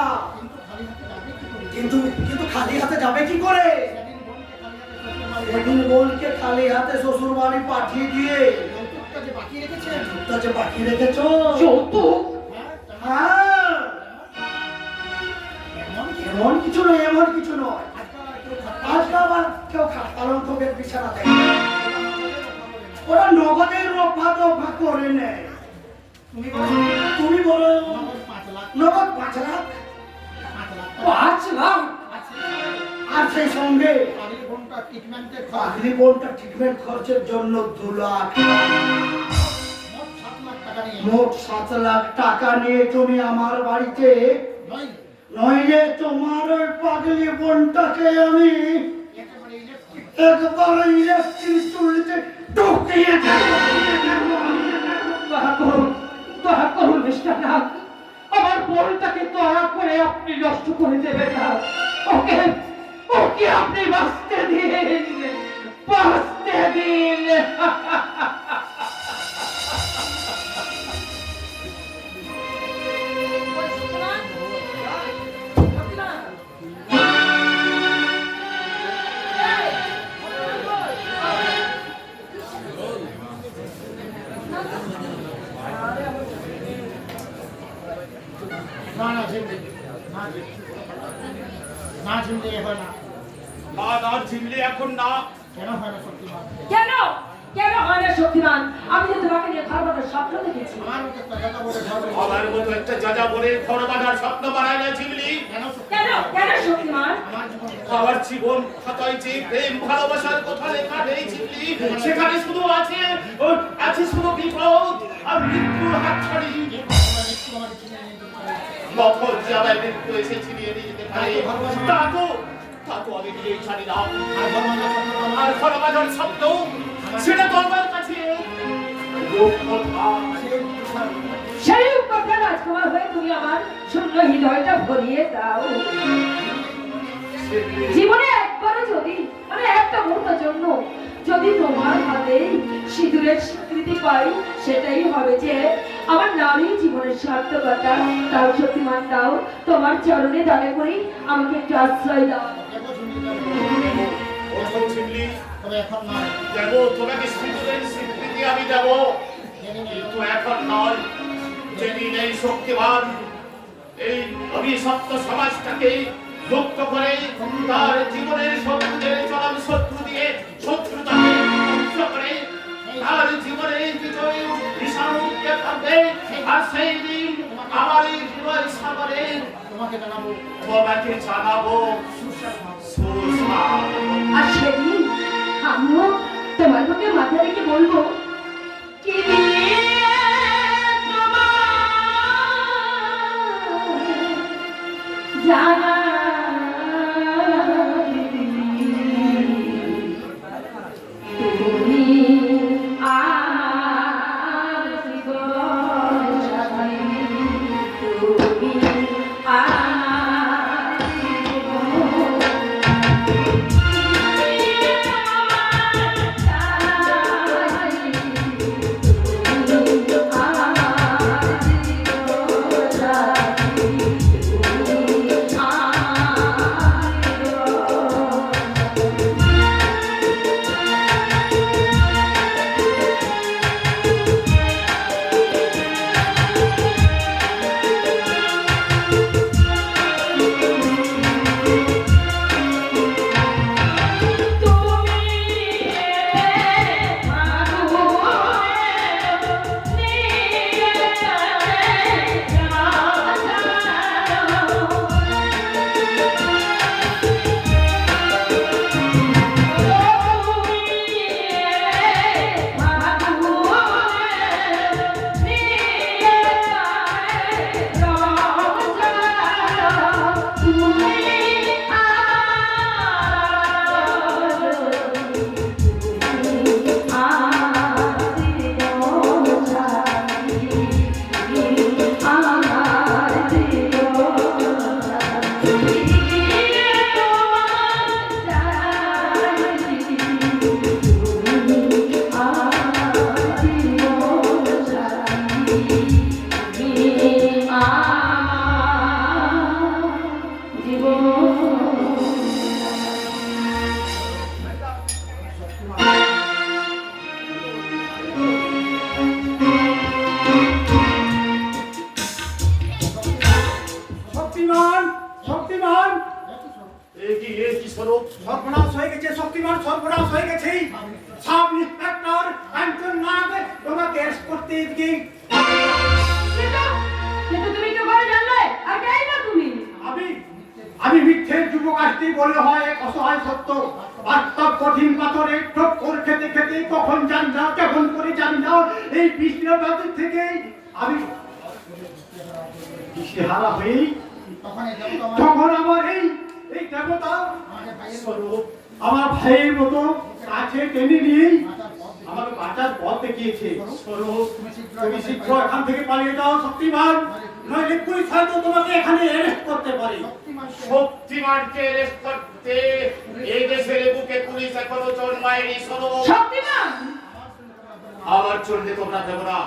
কিন্তু কিন্তু খালি হাতে যাবে কি করে? সেদিন বোনকে খালি হাতে শ্বশুর বাড়ি পাঠিয়ে দিয়ে যৌতুকটা যে বাকি রেখেছো। যৌতুক? হ্যাঁ, এমন কিছু নয়, এমন কিছু নয়। আজকে আবার কেউ পালঙ্ক বিছানা দেয়, ওরা নগদের রফা দফা করে নেয়। তুমি বলো নগদ 5 লাখ, 5 লাখ? আর সেই সঙ্গে পাগলি বোনটা ট্রিটমেন্ট খরচের জন্য 2 লাখ, মোট 7 লাখ টাকা নিয়ে তুমি আমার বাড়িতে, নইলে তোমার ওই পাগলি বোনটাকে আমি একবারে ইলেকট্রিক চুল্লিতে ঢুকিয়ে দেবো। দয়া করুন মিস্টার রাউত, আমার বোনটাকে দয়া করে আপনি নষ্ট করে দেবেন না। ওকে ওকে আপনি বাঁচতে দিন, বাঁচতে দিন। আর ঝিমলে এখন না। কেন হয় না শক্তিমান? কেন কেন হয় না শক্তিমান? আমি তো তোমাকে নিয়ে খারাপ স্বপ্ন দেখেছি। আমার মতো একটা দাদা বলে ঘর আমার মতো একটা বাঁধার যাযাবরের ঘর বাঁধার স্বপ্ন বানায় না ঝিমলি। কেন কেন কেন শক্তিমান? আমার জীবনে আমার জীবন খাতায় যে প্রেম ভালোবাসার কথা লেখা নেই ঝিমলি, সেখানে শুধু আছে শুধু বিপদ আর মৃত্যুর হাতছানি। কখন যে আবার মৃত্যু এসে ছিনিয়ে নিয়ে যেতে পারে তা তো আমি নিজেই জানি না। আর ঘর বাঁধার শব্দ সেটা তো আমার কাছে রূপকথা। সেই কথা রাজকুমার হয়ে তুমি আমার শূন্য হৃদয়টা ভরিয়ে দাও। জীবনে একবারও যদি মানে একটা মুহূর্তের জন্য যদি তোমার হাতে সিঁদুরের স্বীকৃতি পাই, সেটাই হবে যে আমার নারী জীবনের সার্থকতা। তাও শক্তিমান দাও, তোমার চরণে দাঁড়ে করি আমাকে একটু আশ্রয় দাও। ওঠো ঝিমলি, তবে এখন নয়। দেবো তোমাকে সিঁদুরের স্বীকৃতি আমি দেবো, কিন্তু এখন নয়। যেদিন এই শক্তিমান এই অভিশপ্ত সমাজটাকে মুক্ত করে তার জীবনের শত্রুদের চরম শত্রু দিয়ে শত্রুতাকে ধ্বংস করে তার জীবনে বিজয় বিশাল উঠতে থাকবে, আর সেই দিন আমার এই হৃদয় সাগরে তোমাকে জানাবো তোমাকে জানাবো সুস্বাদ। আর সেদিন আমিও তোমার বুকে মাথা রেখে বলবো কি দিয়ে তোমার জানা তুমি আর জীবন সাথী, তুমি আর জীবন শক্তিমান শক্তিমান এ কি স্বরূপ? সর্বনাশ হয়ে গেছে শক্তিমান, সর্বনাশ হয়ে গেছে। সাব ইন্সপেক্টর কাঞ্চন নাগ তোমাকে অ্যারেস্ট করতে এদিকে। কিন্তু তুমি কি করে জানলে? আর কে না তুমি? আমি মিথ্যের যুবক আসতে বলে হয় এক অসহায় সত্য। বাস্তব কঠিন পাথরে ঠক্কর খেতে খেতে কখন জান যাও কেমন করে জান যাও এই বিষ্ণুবাদ থেকে আমি দিশেহারা হই। তখন আমার এই দেবতা স্বরূপ আমার ভাইয়ের মতো কাছে টেনে নিয়ে আমাকে বাঁচার পথ দেখিয়েছে। স্বরূপ তুমি শীঘ্র এখান থেকে পালিয়ে যাও শক্তিমান, নইলে পুলিশ হয়তো তোমাকে এখানে অ্যারেস্ট করতে পারে। শক্তিমানকে অ্যারেস্ট করতে এই দেশের বুকে পুলিশ এখনো জন্মায়নি। স্বরূপ শক্তিমান আমার চললে তোমরা দেবো না।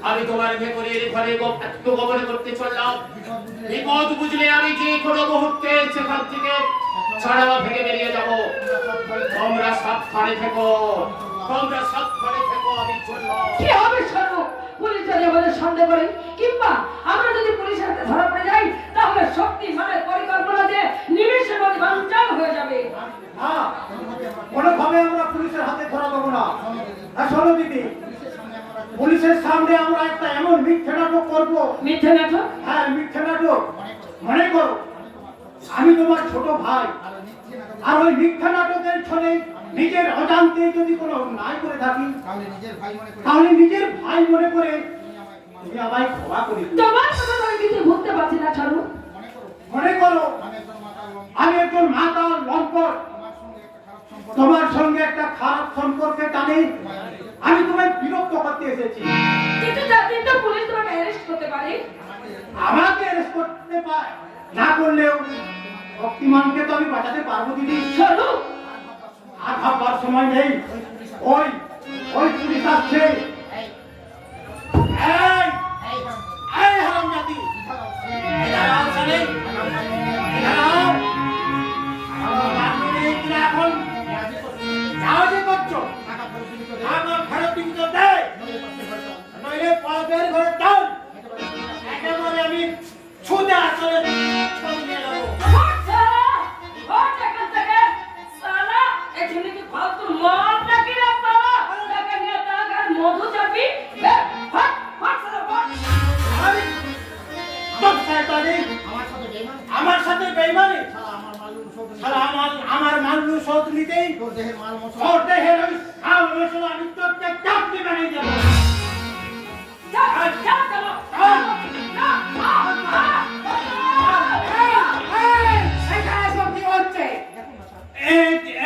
আমি তোমার ভেতরের ঘরে একটু গোপন করতে চললাম। বিপদ বুঝলে আমি যে কোনো মুহূর্তে সেখান থেকে ছাড়াওয়া ভেঙে বেরিয়ে যাব। তোমরা সাবধানে থেকো, তোমরা সাবধানে থেকো। আমি চললাম। কি হবে স্বরূপ? পুলিশ যদি আমাদের সন্দেহ করে কিংবা আমরা যদি পুলিশের হাতে ধরা পড়ে যাই, তাহলে শক্তিমানের পরিকল্পনা যে নিমেষের মধ্যে বানচাল হয়ে যাবে। না, কোনোভাবে আমরা পুলিশের হাতে ধরা দেবো না। হ্যাঁ শোনো দিদি, পুলিশের সামনে আমরা একটা এমন মিথ্যে নাটক করবো। মিথ্যে নাটক? হ্যাঁ মিথ্যে নাটক। মনে করো আমি তোমার ছোট ভাই, আর ওই মিথ্যা নাটকের ছলে নিজের অজান্তে যদি কোনো অন্যায় করে থাকি তাহলে নিজের ভাই মনে করে তুমি আমায় ক্ষমা করে দিও। তোমার কথা তো আমি কিছু বুঝতে পারছি না ছাড়ু। মনে করো আমি একজন মাতাল লম্পট, তোমার সঙ্গে একটা খারাপ সম্পর্কে টানে আমি তোমায় বিরক্ত করতে এসেছি। কিন্তু তাদের তো পুলিশ তোমাকে অ্যারেস্ট করতে পারে। আমাকে অ্যারেস্ট করতে পারে না করলেও শক্তিমানকে তো আমি বাঁচাতে পারবো দিদি। ছাড়ু। আর ভাববার সময় নেই। ওই ওই পুলিশ আসছে। এই এই হারামজাদি, দাঁড়াও শালি, দাঁড়াও। আমার বাড়ি নেই কিনা এখন? যাও যে করছো, আমার ফেরত দিবি তো দে, নইলে বের করে দাও। একেবারে আমি ছুঁতে আসলে ছড়িয়ে দেবো। আমার সাথে বেইমানি, শালা আমার মাল্লু শোধ নিতেই ওর দেহের ওই মশলা আমি তোকে চাপনি বানিয়ে দেবো।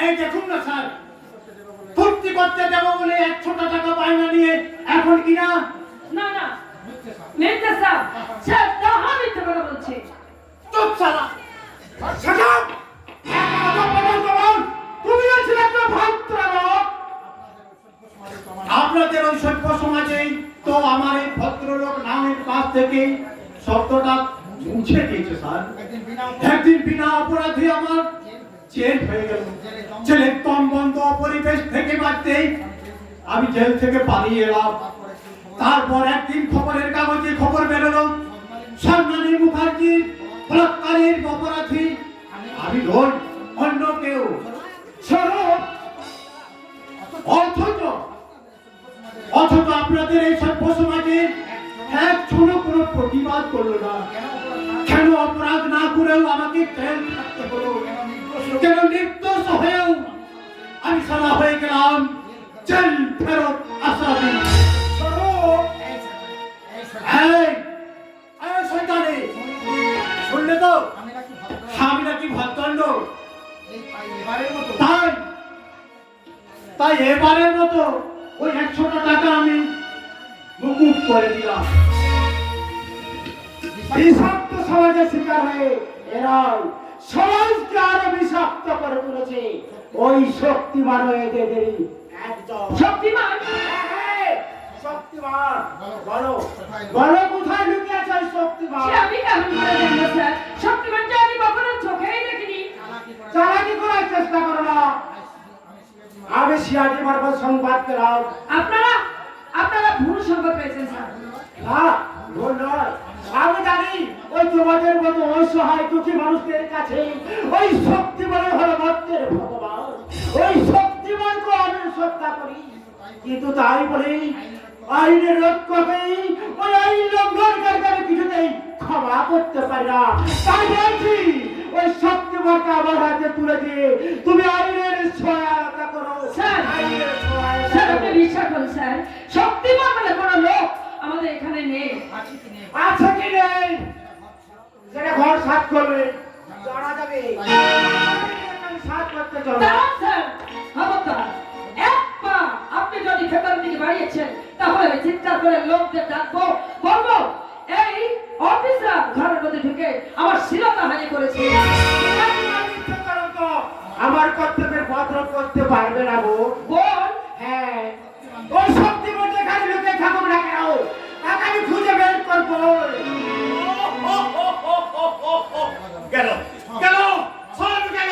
এই দেখুন না স্যার, ফুর্তি করতে দেবো বলে 100 টাকা বায়না নিয়ে এখন কিনা না না মিথ্যে স্যার, স্যার তাহা মিথ্যে কথা বলছে। চুপ শালা, শাট আপ। তুমি ছিলে একটা ভদ্রলোক, আপনাদের ওই সভ্য সমাজে তো আমার এই ভদ্রলোক নামের পাশ থেকে শব্দটা মুছে দিয়েছে স্যার। একদিন বিনা অপরাধী আমার জেল হয়ে গেল। জেলের তন্বন্ত পরিবেশ থেকে বাঁচতেই আমি জেল থেকে পালিয়ে এলাম। তারপর একদিন খবরের কাগজে খবর বেরোলো সম্মানী মুখার্জির বলাৎকারের অপরাধী আমি নই, অন্য কেউ। অথচ আপনাদের এই সভ্য সমাজে এক ছোট কোনো প্রতিবাদ করলো না। কেন অপরাধ না করেও আমাকে জেল থাকতে হলো? কেন নির্দোষ হয়েও আমি সাজা হয়ে গেলাম জেল ফেরত আসামি? শুনলে তো আমি নাকি ভদ্রান্ড? তাই এবারের মতো ওই 100 টাকা আমি মুকুব করে দিলাম। বিষাক্ত সমাজের শিকার হয়ে এরাও সমাজকে আরো বিষাক্ত করে তুলেছে। ওই শক্তিমান হয়ে দেরি একদম শক্তিমান? শক্তিমান বলো বলো কোথায় লুকিয়ে আছে ওই শক্তিমান? সে আমি কেমন করে জানবো স্যার? শক্তিমান যে আমি কখনো চোখেই দেখিনি। চালাকি করার চেষ্টা করো না। আমি সিআইডি মারফত সংবাদ পেলাম। আপনারা ভুল সংবাদ পেয়েছেন স্যার। না ভুল নয়, আমি জানি ওই তোমাদের মতো অসহায় দুঃখী মানুষদের কাছে ওই শক্তিমানের হলো মর্তের ভগবান। ওই শক্তিমানকে আমি শ্রদ্ধা করি, কিন্তু তাই বলি আইনের রক্ষকেই ওই আইন লঙ্ঘনকারীকে আমি কিছুতেই ক্ষমা করতে পারি না। তাই বলছি ওই শক্তিমানকে আমার হাতে তুলে দিয়ে তুমি আইনের সহায়তা করো। স্যার আইনের আপনি বিশ্বাস করুন স্যার, শক্তিমান বলে কোনো লোক আমাদের এখানে নেই। আছে কি নেই সেটা ঘর সাত করবে, জানা যাবে। আমি সাত করতে চলো। দাঁড়ান স্যার, খবরদার এক পা আপনি যদি ভেতরের দিকে বাড়িয়েছেন তাহলে আমি চিৎকার করে লোকদের ডাকবো, বলবো এই অফিসার ঘরের মধ্যে ঢুকে আমার শিলতা হানি করেছে। আমার কর্তব্যের পত্র করতে পারবে না গো। বল। হ্যাঁ ওই শক্তি মধ্যে খালি লোকে থাকুক না কেন, তাকে আমি খুঁজে বের করবো। গেল গেল সব গেল।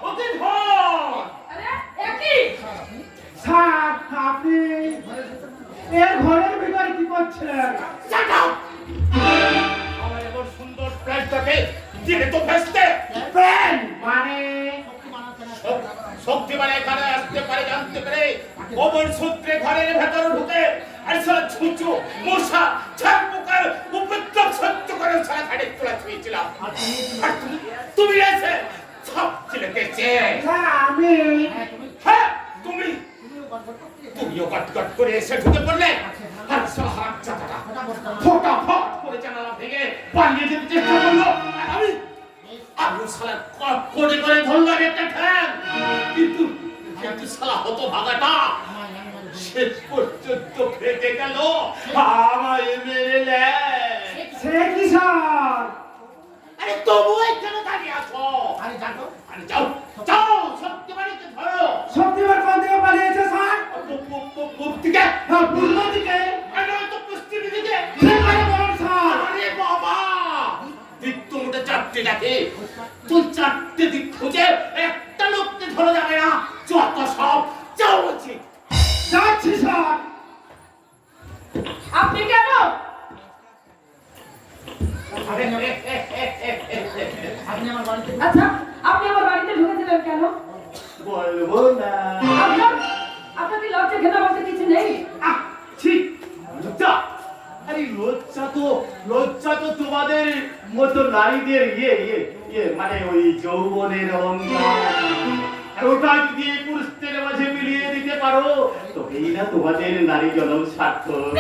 অতি ভয়। আরে একই স্যার আপনি এর ঘরের ভিতরে কি করছিলেন? Shut up! আমার এমন সুন্দর প্ল্যানটাকে দিয়ে তো ভেস্তে প্ল্যান মানে শক্তিমান এখানে আসতে পারে জানতে পেরে গোবর সূত্রে ঘরের ভেতরে ঢুকে আর সারা ছুঁচু মশা ছাপ পোকার উপদ্রব সহ্য করে সারা ঘাড়ে তোলা ছুঁয়েছিলাম আর তুমি এসে সব ছেলেকেছে আমি হ্যাঁ তুমিও কটকট করে এসে ঢুকে পড়লে আর সারা হাত চাটাটা ফটাফট করে জানালা ভেঙে পালিয়ে যেতে চেষ্টা করলো আর আমি সালা কট করে ধরলাম একটা ঠ্যাং কিন্তু সালা হতো ভাগাটা শেষ পর্যন্ত ফেটে গেল আমায় মেরেলে সে কিশোর আরে তবু এখানে দাঁড়িয়ে আছো আরে জানো আরে যাও যাও সত্যি বাড়িতে ধরো শক্তিমান কোন দিকে পালিয়েছে স্যার? পূব দিকে হ্যাঁ, পূর্ব দিকে। আরে তো পশ্চিম দিকে সেখানে বলুন স্যার। আরে বাবা দিক তো মোটে চারটে ডাকে তুই চারটে দিক খুঁজে একটা লোককে ধরা যাবে না যত সব যাও বলছি যাচ্ছি স্যার। আপনি কেন? আপনি আমার বাড়িতে আচ্ছা, আপনি আমার বাড়িতে ঢুকেছিলেন কেন? বলবো না আপনার কি লজ্জা ঘেনা বলতে কিছু নেই? ঠিক লজ্জা আরে লজ্জা তো তোমাদের মতো নারীদের মানে ওই যৌবনের অহংকার আর ওটা যদি এই পুরুষদের মাঝে মিলিয়ে দিতে পারো তবেই না তোমাদের নারী জনম সার্থক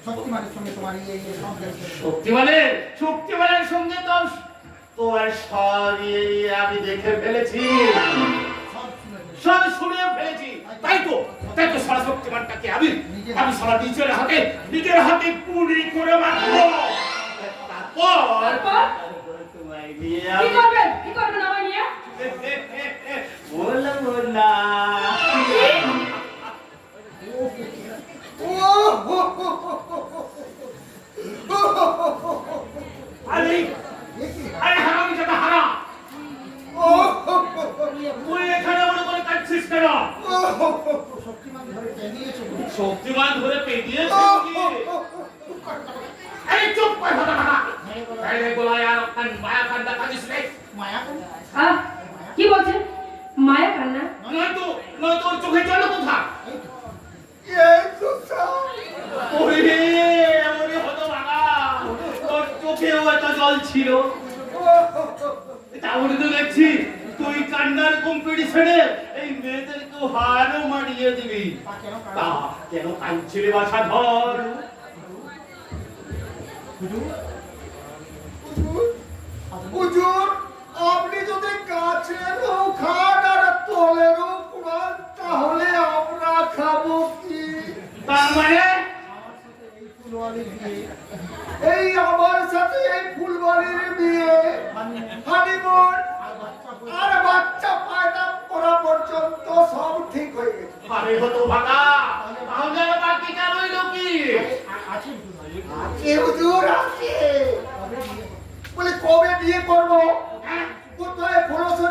শক্তিমানের সঙ্গে তোমার এই সম্পর্ক শক্তিমানের সঙ্গে তো তোমার সবই আমি দেখে ফেলেছি সব শুনে ফেলেছি তাই তো সারা শক্তিমানটাকে আমি সারা নিজের হাতে পুরি করে মারবো তারপর তারপর তোমায় নিয়ে কি করবেন? কি করবেন আমায় নিয়ে? বলবো না আরে হারামি যেটা হারা তুই এখানে মনে করে কাটছিস কেন শক্তিমান ধরে টেনিয়েছে শক্তিমান ধরে পেটিয়েছে আরে চুপ করে কথা কথা আরে গোলায় আর মায়া কান্দা কাঁদিস রে মায়া আহ, কি বলছেন? মায়া কান্না? নয়তো ওর চোখে জল কোথা ওরে হতো ভাঙা তোর চোখেও একটা জল ছিল তাহলে তো দেখছি তুই কান্নার কম্পিটিশনে এই মেয়েদেরকে হারও মারিয়ে দিবি তা কেন কাঁদছিলি বাসা ধর হুজুর আপনি যদি গাছেরও খান আর তলেরও কুড়ান তাহলে আমরা খাবো কি? তার মানে এই আমার সাথে এই ফুলবাড়ির বিয়ে হানিমুন আর বাচ্চা পয়দা করা পর্যন্ত সব ঠিক হয়ে গেছে। আরে হতো ভাঙা তাহলে আর বাকি কেন রইল কি আছে আছে হুজুর আছে বলে কবে বিয়ে করবো